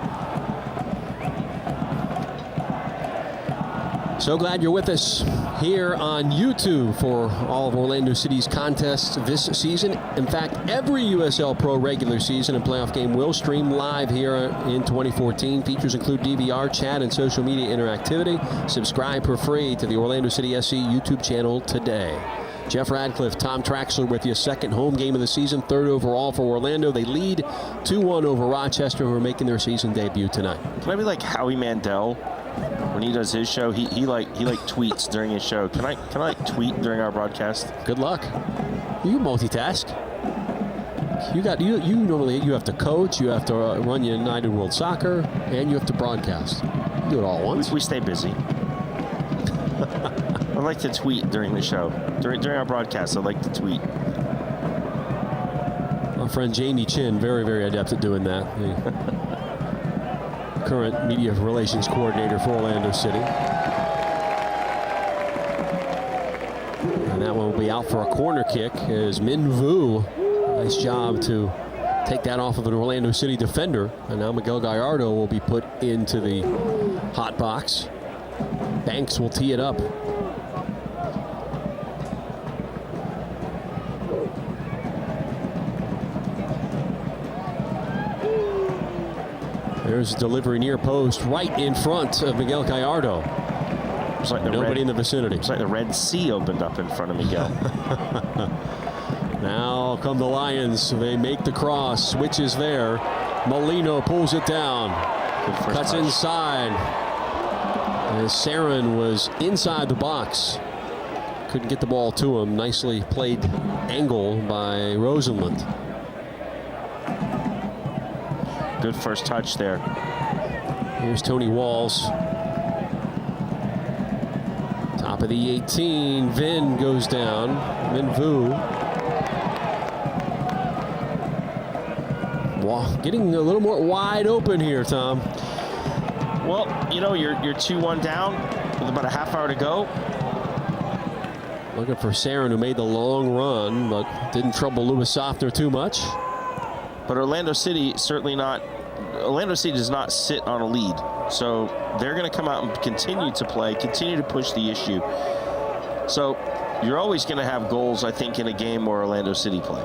So glad you're with us here on YouTube for all of Orlando City's contests this season. In fact, every USL Pro regular season and playoff game will stream live here in 2014. Features include DVR, chat, and social media interactivity. Subscribe for free to the Orlando City SC YouTube channel today. Jeff Radcliffe, Tom Traxler with you. Second home game of the season, 3rd overall for Orlando. They lead 2-1 over Rochester, who are making their season debut tonight. Can I be like Howie Mandel? When he does his show, he tweets during his show. Can I tweet during our broadcast? Good luck. You multitask. You normally have to coach, you have to run United World Soccer, and you have to broadcast. You do it all at once. We stay busy. I like to tweet during the show. During our broadcast, I like to tweet. Our friend Jamie Chin, very, very adept at doing that. Current media relations coordinator for Orlando City. And now that one will be out for a corner kick as Min Vu, nice job to take that off of an Orlando City defender. And now Miguel Gallardo will be put into the hot box. Banks will tee it up. There's a delivery near post right in front of Miguel Gallardo. It's like nobody in the vicinity. It's like the Red Sea opened up in front of Miguel. Now come the Lions. They make the cross. Switches there. Molino pulls it down. Cuts inside. As Sarin was inside the box. Couldn't get the ball to him. Nicely played angle by Rosenlund. Good first touch there. Here's Tony Walls. Top of the 18. Vin goes down. Min Vu. Wow, getting a little more wide open here, Tom. Well, you know, you're 2-1 down with about a half hour to go. Looking for Sarin, who made the long run, but didn't trouble Louis Softner too much. But Orlando City certainly not. Orlando City does not sit on a lead. So they're going to come out and continue to play, continue to push the issue. So you're always going to have goals, I think, in a game where Orlando City play.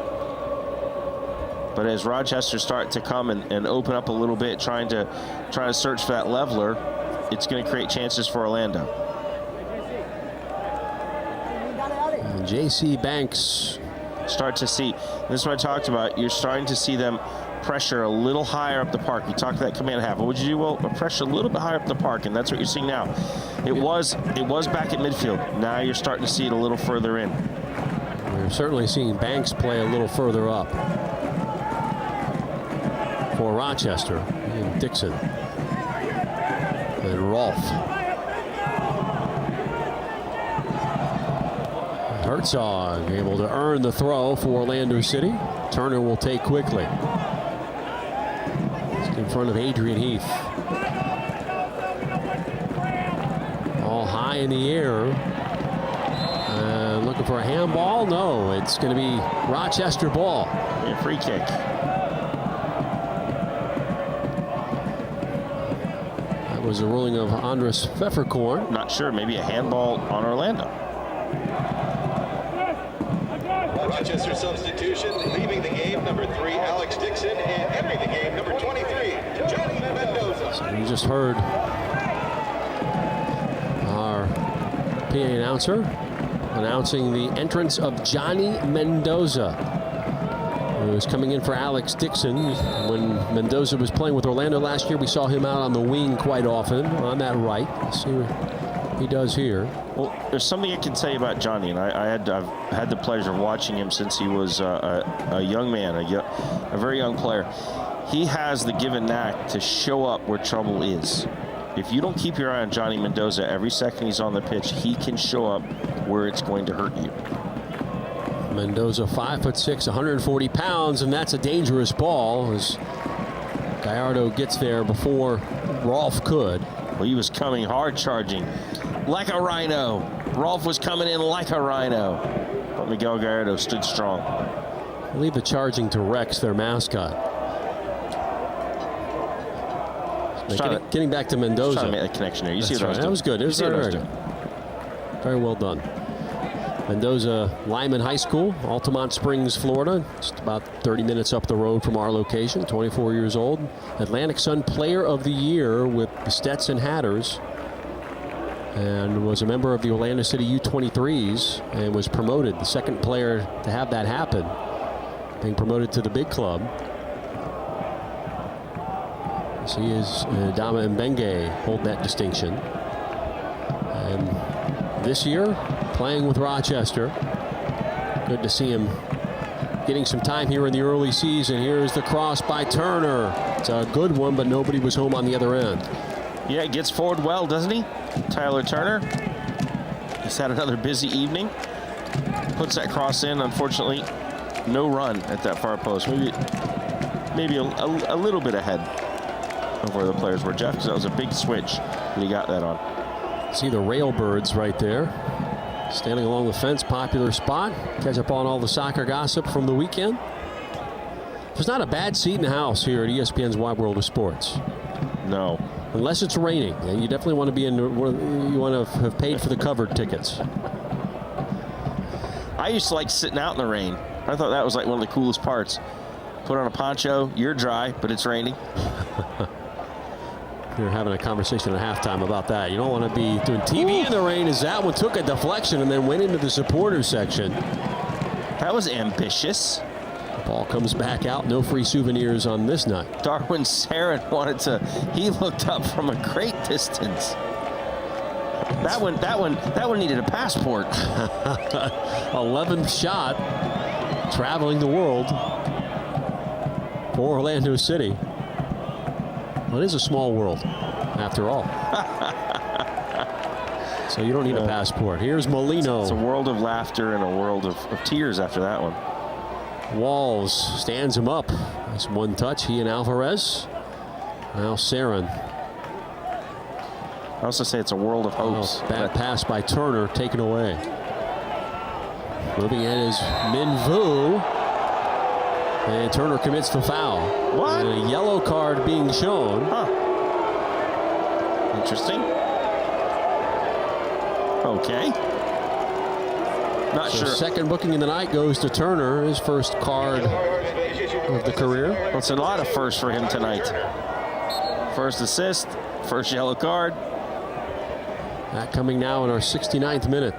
But as Rochester start to come and open up a little bit, trying to search for that leveler, it's going to create chances for Orlando. And J.C. Banks. Start to see, this is what I talked about, you're starting to see them pressure a little higher up the park. You talked that command half. What would you do? Well, pressure a little bit higher up the park, and that's what you're seeing now. It was back at midfield. Now you're starting to see it a little further in. We're certainly seeing Banks play a little further up for Rochester. And Dixon. And Rolfe. Herzog able to earn the throw for Orlando City. Turner will take quickly. It's in front of Adrian Heath. All high in the air. Looking for a handball. No, it's going to be Rochester ball. A free kick. That was a ruling of Andres Pfefferkorn. Not sure. Maybe a handball on Orlando. Rochester substitution, leaving the game, number 3, Alex Dixon, and entering the game, number 23, Johnny Mendoza. So we just heard our PA announcer announcing the entrance of Johnny Mendoza, who is coming in for Alex Dixon. When Mendoza was playing with Orlando last year, we saw him out on the wing quite often on that right. Let's see what he does here. Well, there's something I can tell you about Johnny, and I've had the pleasure of watching him since he was a young man, a very young player. He has the given knack to show up where trouble is. If you don't keep your eye on Johnny Mendoza, every second he's on the pitch, he can show up where it's going to hurt you. Mendoza, 5'6", 140 pounds, and that's a dangerous ball as Gallardo gets there before Rolfe could. Well, he was coming hard charging like a rhino. Rolfe was coming in like a rhino. But Miguel Gallardo stood strong. Leave the charging to Rex, their mascot. Getting back to Mendoza. Trying to make that connection there. You see what I was doing? That was good. It was very good. Very well done. Mendoza, Lyman High School, Altamont Springs, Florida. Just about 30 minutes up the road from our location. 24 years old. Atlantic Sun Player of the Year with the Stetson Hatters. And was a member of the Orlando City U23s and was promoted. The second player to have that happen. Being promoted to the big club. So he is Dama Mbenge hold that distinction. And this year, playing with Rochester. Good to see him getting some time here in the early season. Here's the cross by Turner. It's a good one, but nobody was home on the other end. Yeah, he gets forward well, doesn't he? Tyler Turner. He's had another busy evening. Puts that cross in. Unfortunately, no run at that far post. Maybe a little bit ahead of where the players were. Jeff, because that was a big switch that he got that on. See the Railbirds right there. Standing along the fence, popular spot. Catch up on all the soccer gossip from the weekend. There's not a bad seat in the house here at ESPN's Wide World of Sports. No. Unless it's raining. And you definitely want to be in, you want to have paid for the covered tickets. I used to like sitting out in the rain. I thought that was like one of the coolest parts. Put on a poncho, you're dry, but it's raining. We were having a conversation at halftime about that. You don't want to be doing TV in the rain, as that one took a deflection and then went into the supporters section. That was ambitious. Ball comes back out. No free souvenirs on this night. Darwin Sarin wanted to. He looked up from a great distance. That one needed a passport. 11th shot, traveling the world for Orlando City. Well, it is a small world, after all. So you don't need a passport. Here's Molino. It's a world of laughter and a world of tears after that one. Walls stands him up. Nice one touch. He and Alvarez. Now Sarin. I also say it's a world of hopes. Bad pass by Turner, taken away. Moving in is Minvu. And Turner commits the foul. What? And a yellow card being shown. Huh. Interesting. Okay. Not So sure. second booking in the night goes to Turner, his first card of the career. Well, it's a lot of firsts for him tonight. First assist, first yellow card. That coming now in our 69th minute.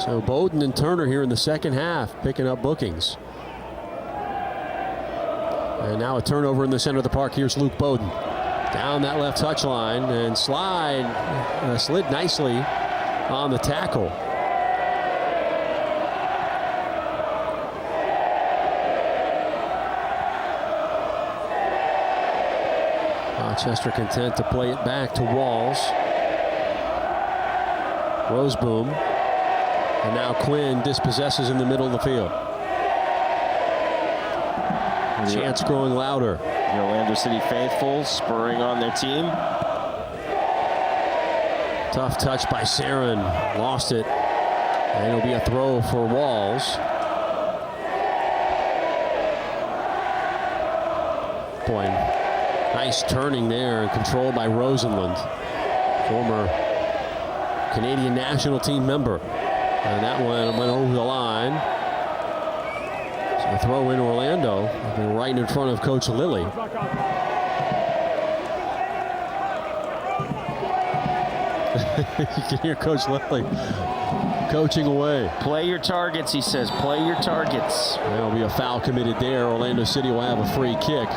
So Bowden and Turner here in the second half picking up bookings. And now a turnover in the center of the park. Here's Luke Bowden. Down that left touchline and slid nicely on the tackle. Rochester content to play it back to Walls. Roseboom. And now Quinn dispossesses in the middle of the field. Chants growing louder. The Orlando City faithful spurring on their team. Tough touch by Sarin. Lost it. And it'll be a throw for Walls. Boy, nice turning there and control by Rosenlund, former Canadian national team member. And that one went over the line. So a throw in Orlando, right in front of Coach Lilly. You can hear Coach Lilly coaching away. Play your targets, he says. Play your targets. There'll be a foul committed there. Orlando City will have a free kick.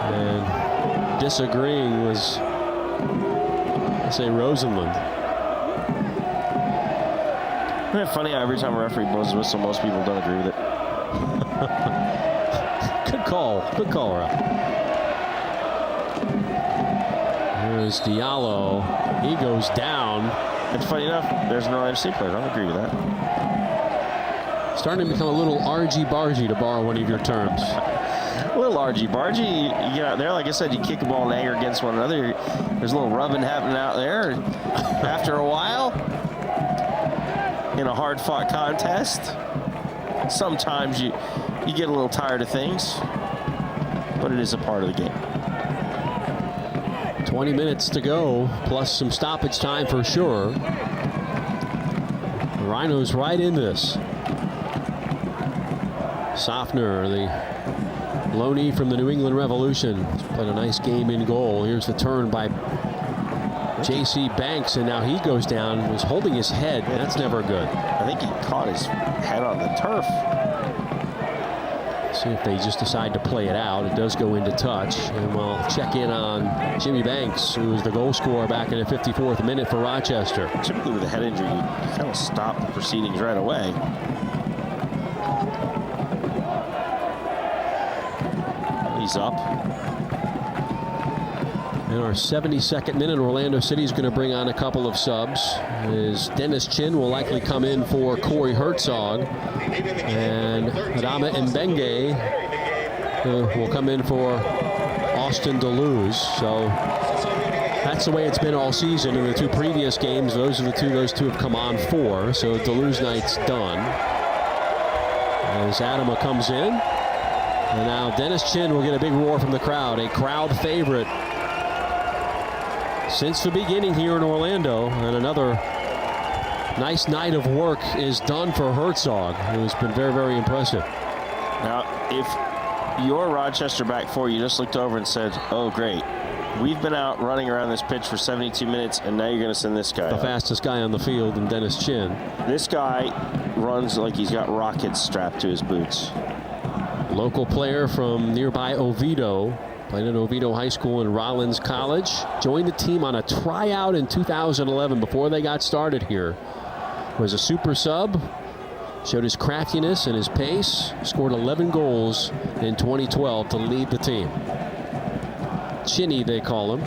And disagreeing was, I say, Rosenlund. Isn't it funny how every time a referee blows his whistle, most people don't agree with it? Good call. Good call, Rob. Here's Diallo. He goes down. It's funny enough, there's an Orlando City player. I don't agree with that. Starting to become a little argy-bargy, to borrow one of your terms. A little argy-bargy. You get out there, like I said, you kick a ball in anger against one another. There's a little rubbing happening out there. After a while, in a hard-fought contest, sometimes you get a little tired of things, but it is a part of the game. 20 minutes to go, plus some stoppage time for sure. The Rhinos right in this. Sofner, the loanee from the New England Revolution, played a nice game in goal. Here's the turn by J.C. Banks, and now he goes down. Was holding his head. That's never good. I think he caught his head on the turf. See if they just decide to play it out. It does go into touch, and we'll check in on Jimmy Banks, who was the goal scorer back in the 54th minute for Rochester. Typically with a head injury, you kind of stop the proceedings right away. He's up. In our 72nd minute, Orlando City is going to bring on a couple of subs. As Dennis Chin will likely come in for Corey Herzog, and Adama Mbenge will come in for Austin Deleuze. So That's the way it's been all season. In the two previous games, those two have come on 4. So Duluth's night's done. As Adama comes in. And now Dennis Chin will get a big roar from the crowd. A crowd favorite since the beginning here in Orlando. And another nice night of work is done for Herzog, who has been very, very impressive. Now, if you're Rochester back 4, you just looked over and said, oh, great. We've been out running around this pitch for 72 minutes, and now you're going to send this guy The out. fastest guy on the field in Dennis Chin. This guy runs like he's got rockets strapped to his boots. Local player from nearby Oviedo. Played at Oviedo High School and Rollins College. Joined the team on a tryout in 2011 before they got started here. Was a super sub. Showed his craftiness and his pace. Scored 11 goals in 2012 to lead the team. Chinny, they call him.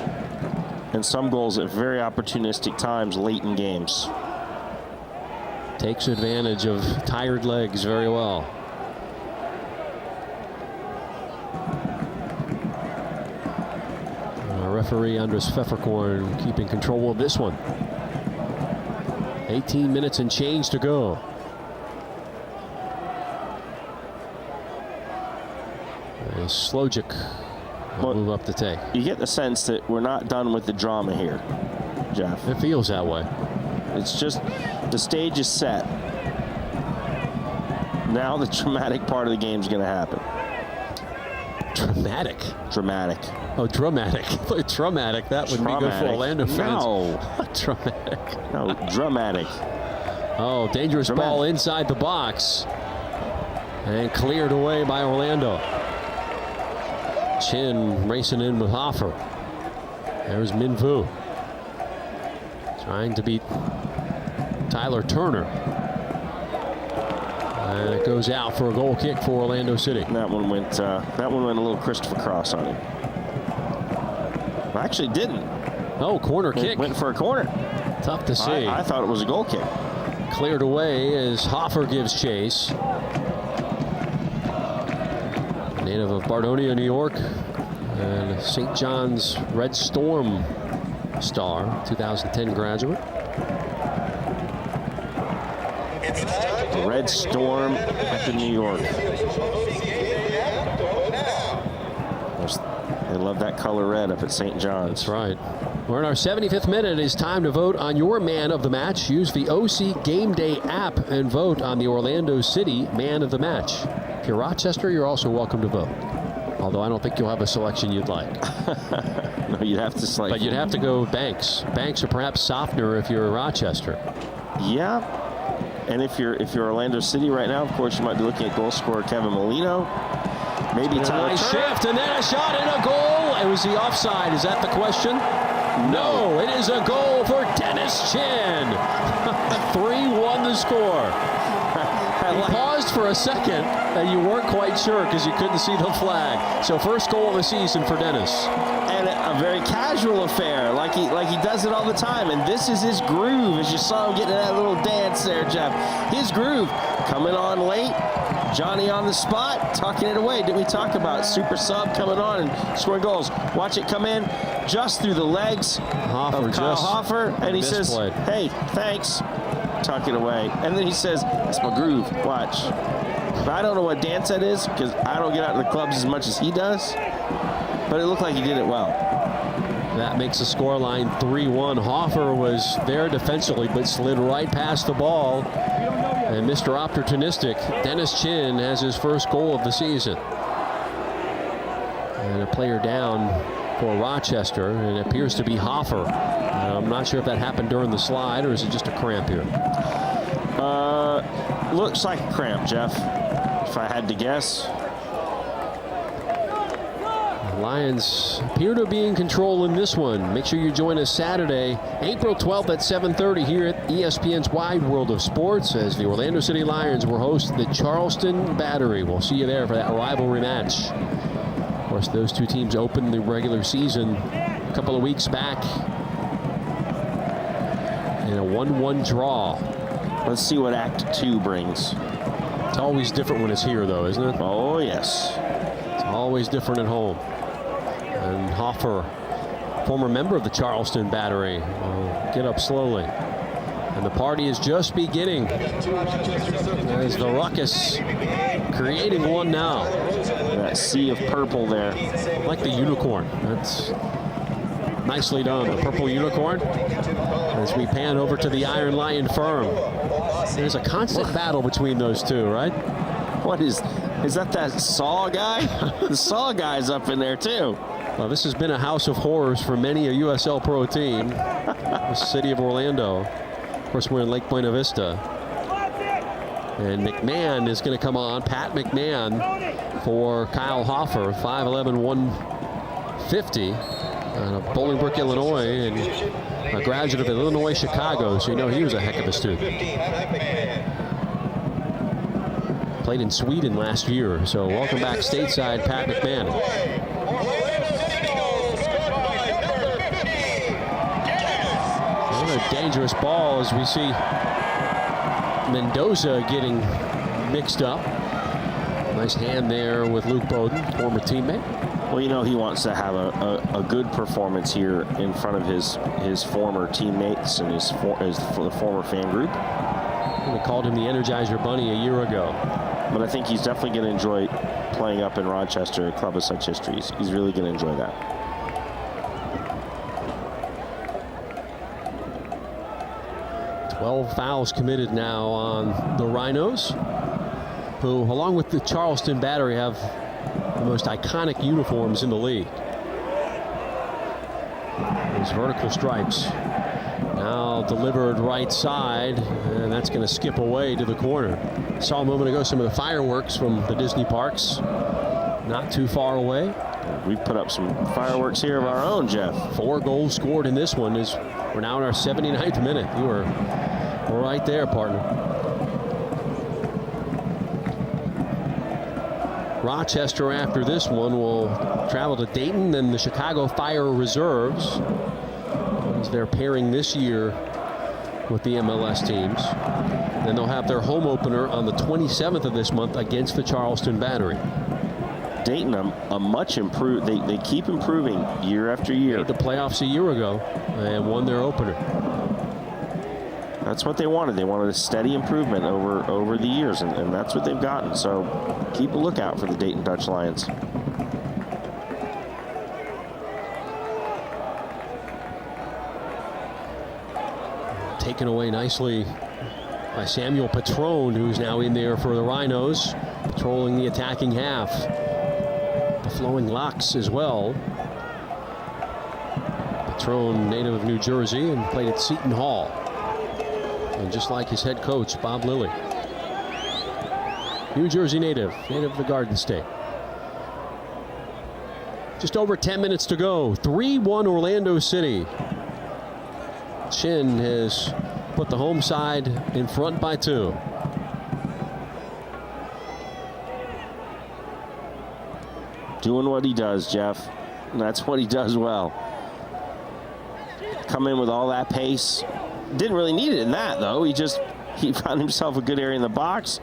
And some goals at very opportunistic times late in games. Takes advantage of tired legs very well. Referee Andres Pfefferkorn keeping control of this one. 18 minutes and change to go. Slojic will move up to take. You get the sense that we're not done with the drama here, Jeff. It feels that way. It's just the stage is set. Now the dramatic part of the game is going to happen. Dramatic? Dramatic. Oh, dramatic. Dramatic. That would be good for Orlando fans. No. Dramatic. No, dramatic. Oh, dangerous Dramatic. ball inside the box. And cleared away by Orlando. Chin racing in with Hoffer. There's Minvu. Trying to beat Tyler Turner. And it goes out for a goal kick for Orlando City. That one went a little Christopher Cross on him. Actually didn't. Oh, corner kick. Went for a corner. Tough to see. I thought it was a goal kick. Cleared away as Hoffer gives chase. Native of Bardonia, New York, and St. John's Red Storm star, 2010 graduate. The Red Storm up in New York. They love that color red up at St. John's. That's right. We're in our 75th minute. It's time to vote on your man of the match. Use the OC Game Day app and vote on the Orlando City man of the match. If you're Rochester, you're also welcome to vote. Although I don't think you'll have a selection you'd like. No, you'd have to select. But you'd have to go Banks. Banks or perhaps Softner if you're Rochester. Yeah. And if you're Orlando City right now, of course, you might be looking at goal scorer Kevin Molino. Maybe Tyler nice Turner. shift, and then a shot and a goal. It was the offside. Is that the question? No, it is a goal for Dennis Chin. 3-1 the score. He paused for a second, and you weren't quite sure because you couldn't see the flag. So first goal of the season for Dennis. And a very casual affair, like he does it all the time. And this is his groove, as you saw him getting that little dance there, Jeff. His groove coming on late. Johnny on the spot, tucking it away. Did we talk about super sub coming on and scoring goals? Watch it come in just through the legs of Kyle Hoffer, and he says, "Hey, thanks." Tuck it away, and then he says, "It's my groove." Watch. But I don't know what dance that is because I don't get out to the clubs as much as he does. But it looked like he did it well. That makes the scoreline 3-1. Hoffer was there defensively, but slid right past the ball. And Mr. Opportunistic, Dennis Chin, has his first goal of the season. And a player down for Rochester, and it appears to be Hoffer. I'm not sure if that happened during the slide, or is it just a cramp here? Looks like a cramp, Jeff, if I had to guess. Lions appear to be in control in this one. Make sure you join us Saturday, April 12th at 7:30 here at ESPN's Wide World of Sports as the Orlando City Lions will host the Charleston Battery. We'll see you there for that rivalry match. Of course, those two teams opened the regular season a couple of weeks back in a 1-1 draw. Let's see what Act 2 brings. It's always different when it's here, though, isn't it? Oh, yes. It's always different at home. And Hoffer former member of the Charleston Battery, will get up slowly. And the party is just beginning. There's the ruckus creating one now. That sea of purple there. Like the unicorn. That's nicely done. The purple unicorn. As we pan over to the Iron Lion firm. There's a constant battle between those two, right? What is that Saw guy? The Saw guy's up in there too. Well, this has been a house of horrors for many a USL Pro team. The city of Orlando. Of course, we're in Lake Buena Vista. And McMahon is going to come on. Pat McMahon for Kyle Hoffer. 5'11", 150. Out of Bolingbrook, Illinois. And a graduate of Illinois Chicago. So you know he was a heck of a student. Played in Sweden last year. So welcome back stateside, Pat McMahon. Another dangerous ball as we see Mendoza getting mixed up. Nice hand there with Luke Bowden, former teammate. Well, you know, he wants to have a good performance here in front of his former teammates and his former fan group. We called him the Energizer Bunny a year ago. But I think he's definitely going to enjoy playing up in Rochester, a club of such history. He's really going to enjoy that. Well, fouls committed now on the Rhinos, who, along with the Charleston Battery, have the most iconic uniforms in the league. Those vertical stripes. Now delivered right side, and that's going to skip away to the corner. Saw a moment ago some of the fireworks from the Disney parks. Not too far away. We've put up some fireworks here of our own, Jeff. 4 goals scored in this one. We're now in our 79th minute. You were right there, partner. Rochester, after this one, will travel to Dayton and the Chicago Fire Reserves. As they're pairing this year with the MLS teams. Then they'll have their home opener on the 27th of this month against the Charleston Battery. Dayton, a much improved. They keep improving year after year. Made the playoffs a year ago and won their opener. That's what they wanted. They wanted a steady improvement over the years, and that's what they've gotten. So keep a lookout for the Dayton Dutch Lions. Taken away nicely by Samuel Patrone, who's now in there for the Rhinos, patrolling the attacking half. The flowing locks as well. Patrone, native of New Jersey, and played at Seton Hall. And just like his head coach, Bob Lilly. New Jersey native of the Garden State. Just over 10 minutes to go. 3-1 Orlando City. Chin has put the home side in front by 2. Doing what he does, Jeff. And that's what he does well. Come in with all that pace. Didn't really need it in that, though. He found himself a good area in the box.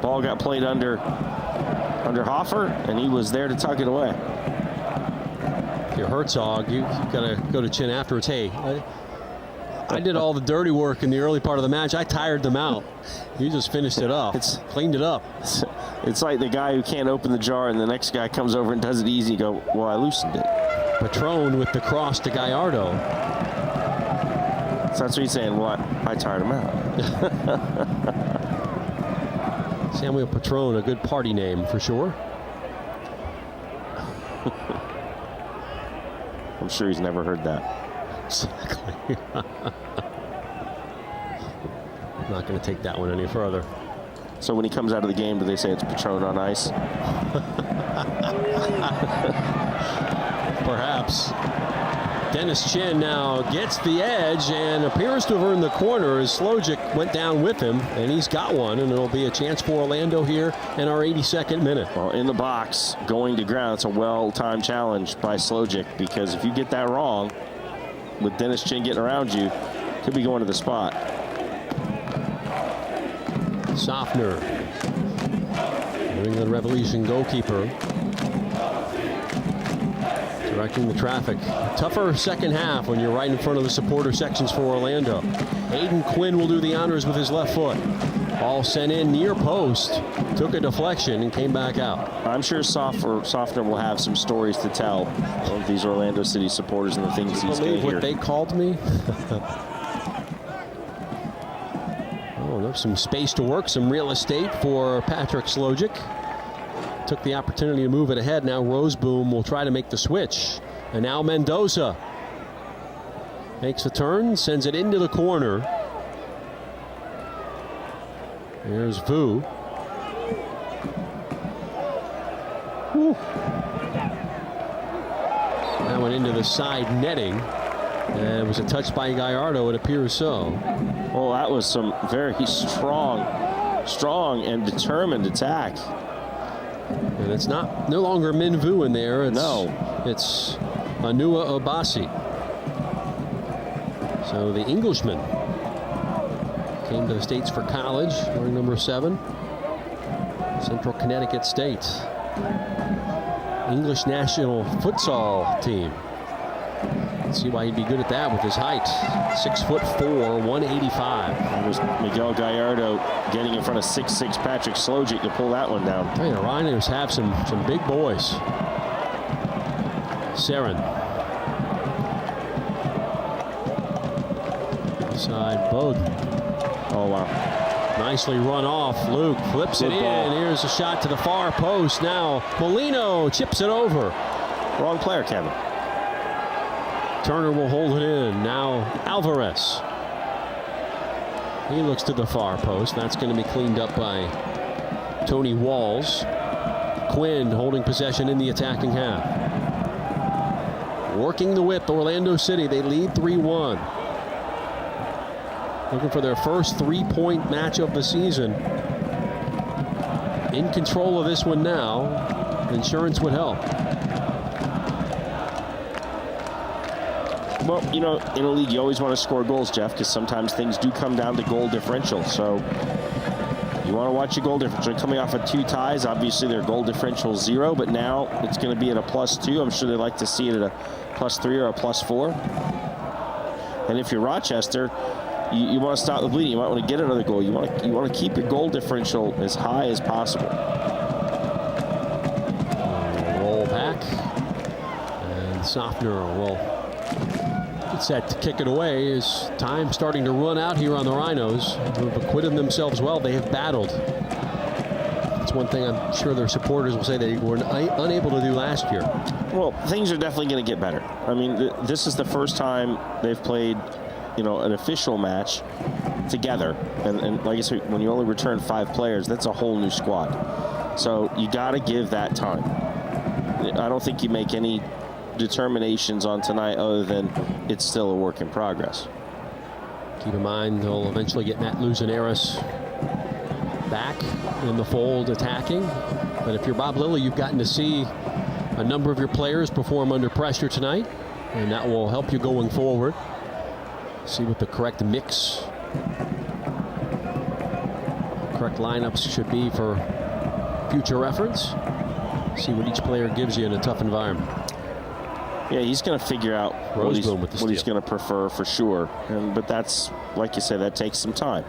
Ball got played under Hoffer, and he was there to tuck it away. If you're Herzog, you got to go to Chin afterwards. Hey, I did all the dirty work in the early part of the match. I tired them out. You just finished it up. Cleaned it up. It's like the guy who can't open the jar, and the next guy comes over and does it easy. You go, well, I loosened it. Patrone with the cross to Gallardo. So that's what he's saying. Well, I tired him out. Samuel Patrone, a good party name for sure. I'm sure he's never heard that. Exactly. I'm not going to take that one any further. So when he comes out of the game, do they say it's Patron on ice? Perhaps. Dennis Chin now gets the edge and appears to have earned the corner as Slojic went down with him, and he's got one, and it'll be a chance for Orlando here in our 82nd minute. Well, in the box, going to ground, it's a well-timed challenge by Slojic, because if you get that wrong, with Dennis Chin getting around you, could be going to the spot. Softner, New England Revolution goalkeeper. Directing the traffic. Tougher second half when you're right in front of the supporter sections for Orlando. Aiden Quinn will do the honors with his left foot. Ball sent in near post, took a deflection and came back out. I'm sure Sofner will have some stories to tell of these Orlando City supporters and the things he's going to hear. What they called me? Oh, there's some space to work, some real estate for Patrick Slojic. Took the opportunity to move it ahead. Now Roseboom will try to make the switch. And now Mendoza makes a turn, sends it into the corner. Here's Vu. Whew. That went into the side netting. And it was a touch by Gallardo, it appears so. Well, that was some very strong and determined attack. And it's no longer Min Vu in there. It's Anua Obasi. So the Englishman came to the States for college, wearing number 7. Central Connecticut State. English national futsal team. Let's see why he'd be good at that with his height. 6'4", 185. It was Miguel Gallardo getting in front of 6'6" Patrick Slojic to pull that one down. Hey, the Rhinos have some big boys. Saren. Side Bowden. Oh, wow. Nicely run off. Luke flips it in. Here's a shot to the far post. Now Molino chips it over. Wrong player, Kevin. Turner will hold it in. Now Alvarez. He looks to the far post. That's going to be cleaned up by Tony Walls. Quinn holding possession in the attacking half. Working the whip, Orlando City. They lead 3-1. Looking for their first 3-point match of the season. In control of this one now. Insurance would help. Well, you know, in a league, you always want to score goals, Jeff, because sometimes things do come down to goal differential. So you want to watch your goal differential. Coming off of 2 ties, obviously their goal differential is 0, but now it's going to be at a +2. I'm sure they like to see it at a +3 or a +4. And if you're Rochester, you want to stop the bleeding. You might want to get another goal. You want to keep your goal differential as high as possible. Roll back, and Sofner will get set to kick it away. Is time starting to run out here on the Rhinos, who have acquitted themselves well. They have battled. That's one thing I'm sure their supporters will say they were unable to do last year. Well, things are definitely going to get better. I mean, this is the first time they've played, you know, an official match together. And like I said, when you only return 5 players, that's a whole new squad. So you got to give that time. I don't think you make any determinations on tonight other than it's still a work in progress. Keep in mind they'll eventually get Matt Luzinares back in the fold attacking. But if you're Bob Lilly, you've gotten to see a number of your players perform under pressure tonight, and that will help you going forward. See what the correct mix, correct lineups should be for future reference. See what each player gives you in a tough environment. Yeah, he's going to figure out what he's going to prefer for sure. But that's, like you said, that takes some time.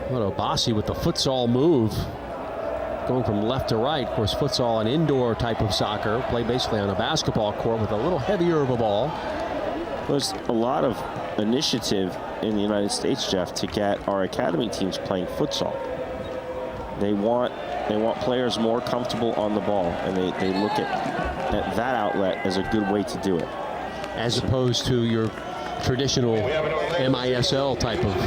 What Obasi with the futsal move, going from left to right. Of course, futsal, an indoor type of soccer, play basically on a basketball court with a little heavier of a ball. There's a lot of initiative in the United States, Jeff, to get our academy teams playing futsal. They want players more comfortable on the ball, and they look at that outlet as a good way to do it. As opposed to your traditional MISL type of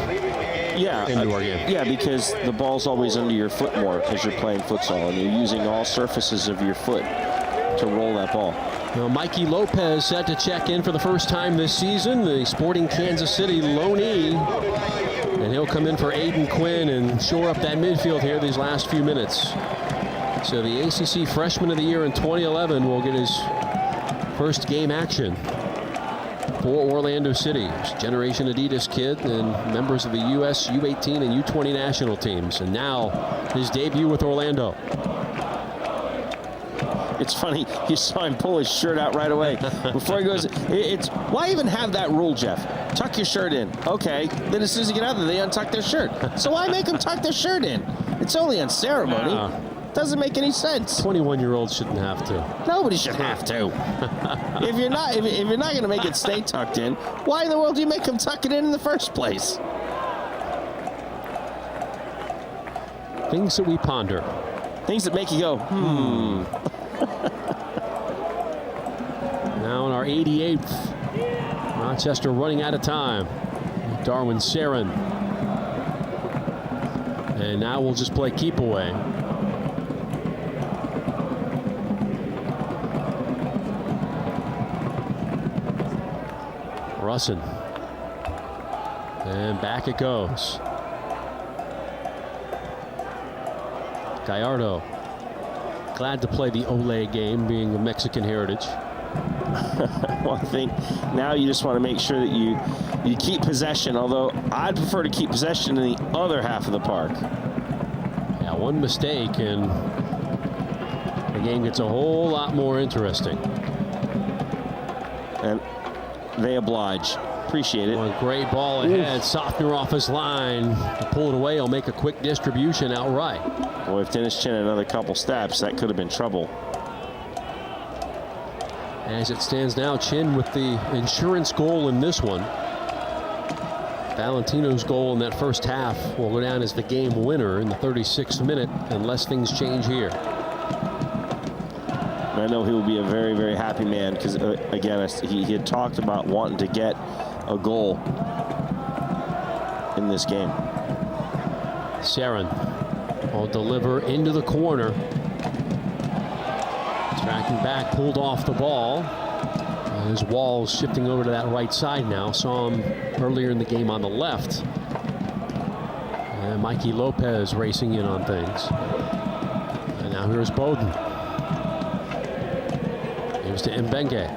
indoor game. Yeah, because the ball's always under your foot more as you're playing futsal, and you're using all surfaces of your foot to roll that ball. Now, Mikey Lopez set to check in for the first time this season, the Sporting Kansas City loanee. And he'll come in for Aiden Quinn and shore up that midfield here these last few minutes. So the ACC Freshman of the Year in 2011 will get his first game action for Orlando City. Generation Adidas kid and members of the U.S. U18 and U20 national teams. And now his debut with Orlando. It's funny, you saw him pull his shirt out right away. Before he goes, why even have that rule, Jeff? Tuck your shirt in. Okay. Then as soon as you get out there, they untuck their shirt. So why make them tuck their shirt in? It's only on ceremony. Doesn't make any sense. 21-year-olds shouldn't have to. Nobody should have to. if you're not going to make it stay tucked in, why in the world do you make them tuck it in the first place? Things that we ponder. Things that make you go, Now in our 88th, Rochester running out of time. Darwin Sarin. And now we'll just play keep away. Russin. And back it goes. Gallardo. Glad to play the Ole game, being of Mexican heritage. Well, I think now you just want to make sure that you keep possession, although I'd prefer to keep possession in the other half of the park. Yeah, one mistake and the game gets a whole lot more interesting. And they oblige. Appreciate it. One great ball ahead. Softner off his line. Pull it away. He'll make a quick distribution outright. Boy, if Dennis Chin had another couple steps, that could have been trouble. As it stands now, Chin with the insurance goal in this one. Valentino's goal in that first half will go down as the game winner in the 36th minute unless things change here. I know he will be a very, very happy man because, again, he had talked about wanting to get a goal in this game. Sarin will deliver into the corner. Tracking back, pulled off the ball. His Wall's shifting over to that right side now. Saw him earlier in the game on the left. And Mikey Lopez racing in on things. And now here's Bowden. Gives to Mbenge.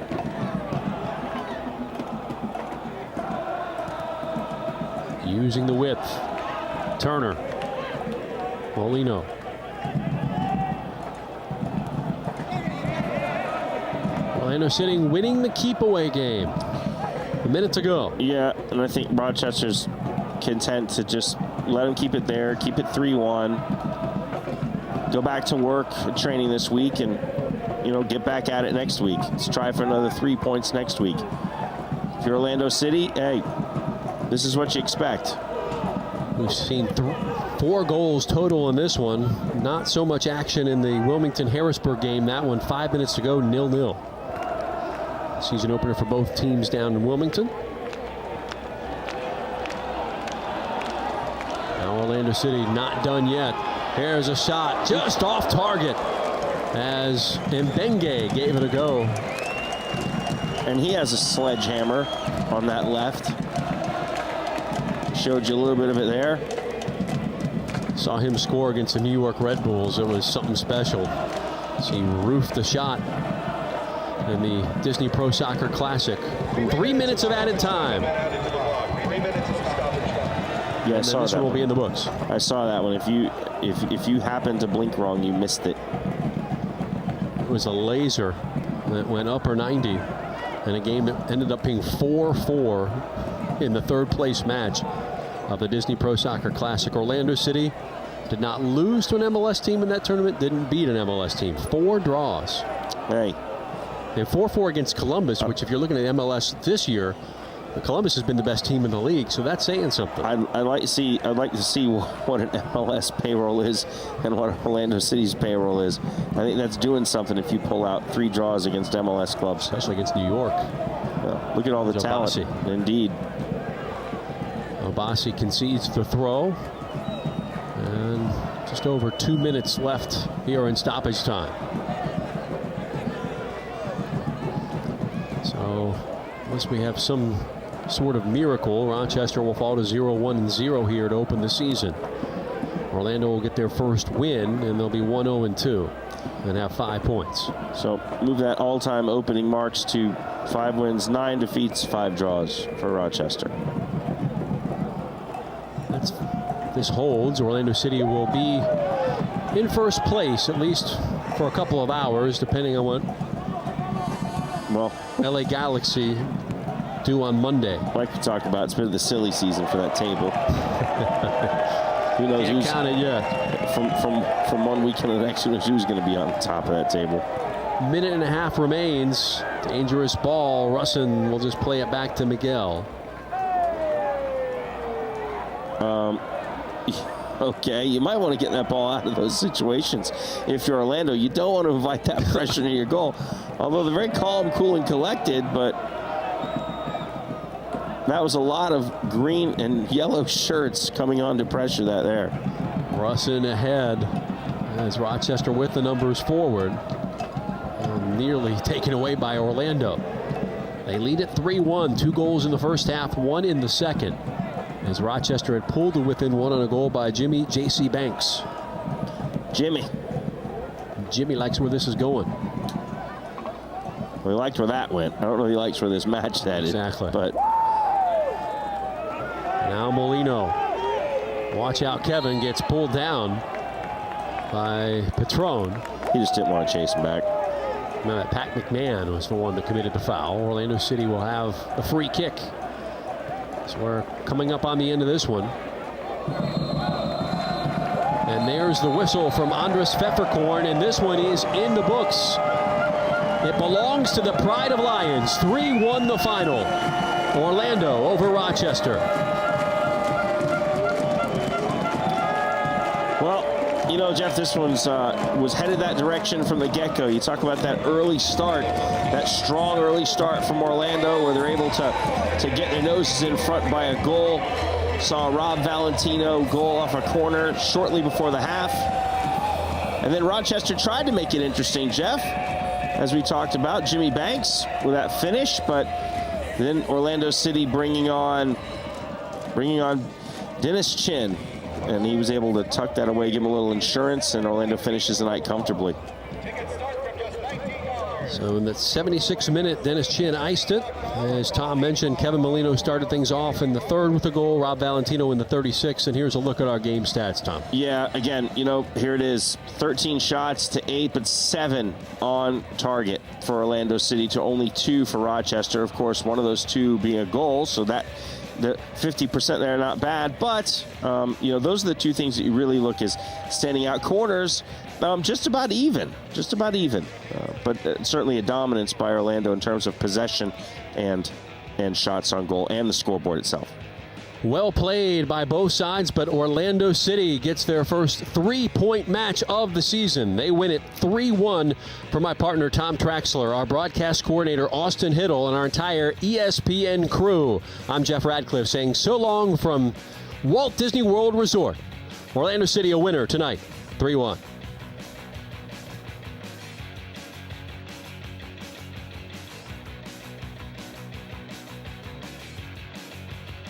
Using the width. Turner. Molino. Orlando City winning the keep away game. A minute to go. Yeah, and I think Rochester's content to just let him keep it there, keep it 3-1. Go back to work training this week and, get back at it next week. Let's try for another 3 points next week. If you're Orlando City, hey, this is what you expect. We've seen 4 goals total in this one. Not so much action in the Wilmington-Harrisburg game. That one, 5 minutes to go, 0-0. Season opener for both teams down in Wilmington. Now Orlando City not done yet. Here's a shot just off target as Mbenge gave it a go. And he has a sledgehammer on that left. Showed you a little bit of it there. Saw him score against the New York Red Bulls. It was something special. He roofed the shot in the Disney Pro Soccer Classic. 3 minutes of added time. Yeah, I saw this that one will one. be in the books. I saw that one. If you happen to blink wrong, you missed it. It was a laser that went upper 90, and a game that ended up being 4-4 in the third place match of the Disney Pro Soccer Classic. Orlando City did not lose to an MLS team in that tournament, didn't beat an MLS team. 4 draws. Hey. And 4-4 against Columbus, which if you're looking at MLS this year, Columbus has been the best team in the league, so that's saying something. I'd like to see what an MLS payroll is and what Orlando City's payroll is. I think that's doing something if you pull out 3 draws against MLS clubs, especially against New York. Well, look at all the talent. Indeed. Obasi concedes the throw, and just over 2 minutes left here in stoppage time. So, unless we have some sort of miracle, Rochester will fall to 0-1-0 here to open the season. Orlando will get their first win, and they'll be 1-0-2 and have 5 points. So move that all-time opening marks to 5 wins, 9 defeats, 5 draws for Rochester. This holds. Orlando City will be in first place, at least for a couple of hours, depending on what LA Galaxy do on Monday. Like we talked about, it's been the silly season for that table. Who knows? Can't count it yet. From one weekend to the next, who's going to be on the top of that table? Minute and a half remains. Dangerous ball. Russin will just play it back to Miguel. Okay, you might want to get that ball out of those situations. If you're Orlando, you don't want to invite that pressure near your goal. Although they're very calm, cool, and collected, but that was a lot of green and yellow shirts coming on to pressure that there. Russin ahead as Rochester with the numbers forward. Nearly taken away by Orlando. They lead at 3-1. 2 goals in the first half, 1 in the second. As Rochester had pulled to within 1 on a goal by Jimmy J.C. Banks. Jimmy likes where this is going. Well, he liked where that went. I don't know if he likes where this match headed. Exactly. But now Molino. Watch out, Kevin gets pulled down by Patron. He just didn't want to chase him back. Remember, Pat McMahon was the one that committed the foul. Orlando City will have the free kick. So we're coming up on the end of this one. And there's the whistle from Andres Pfefferkorn, and this one is in the books. It belongs to the Pride of Lions. 3-1 the final. Orlando over Rochester. Well, you know, Jeff, this one's was headed that direction from the get-go. You talk about that early start, that strong early start from Orlando where they're able to get their noses in front by a goal. Saw Rob Valentino goal off a corner shortly before the half. And then Rochester tried to make it interesting, Jeff, as we talked about. Jimmy Banks with that finish, but then Orlando City bringing on Dennis Chin. And he was able to tuck that away, give him a little insurance, and Orlando finishes the night comfortably. So in the 76th minute, Dennis Chin iced it. As Tom mentioned, Kevin Molino started things off in the 3rd with a goal, Rob Valentino in the 36th. And here's a look at our game stats, Tom. Yeah, again, you know, here it is. 13 shots to 8, but 7 on target for Orlando City to only 2 for Rochester. Of course, one of those 2 being a goal, so that the 50% there, not bad, but you know, those are the 2 things that you really look as standing out. Corners, just about even, but certainly a dominance by Orlando in terms of possession and shots on goal and the scoreboard itself. Well played by both sides, but Orlando City gets their first 3-point match of the season. They win it 3-1 for my partner, Tom Traxler, our broadcast coordinator, Austin Hiddle, and our entire ESPN crew. I'm Jeff Radcliffe saying so long from Walt Disney World Resort. Orlando City a winner tonight, 3-1.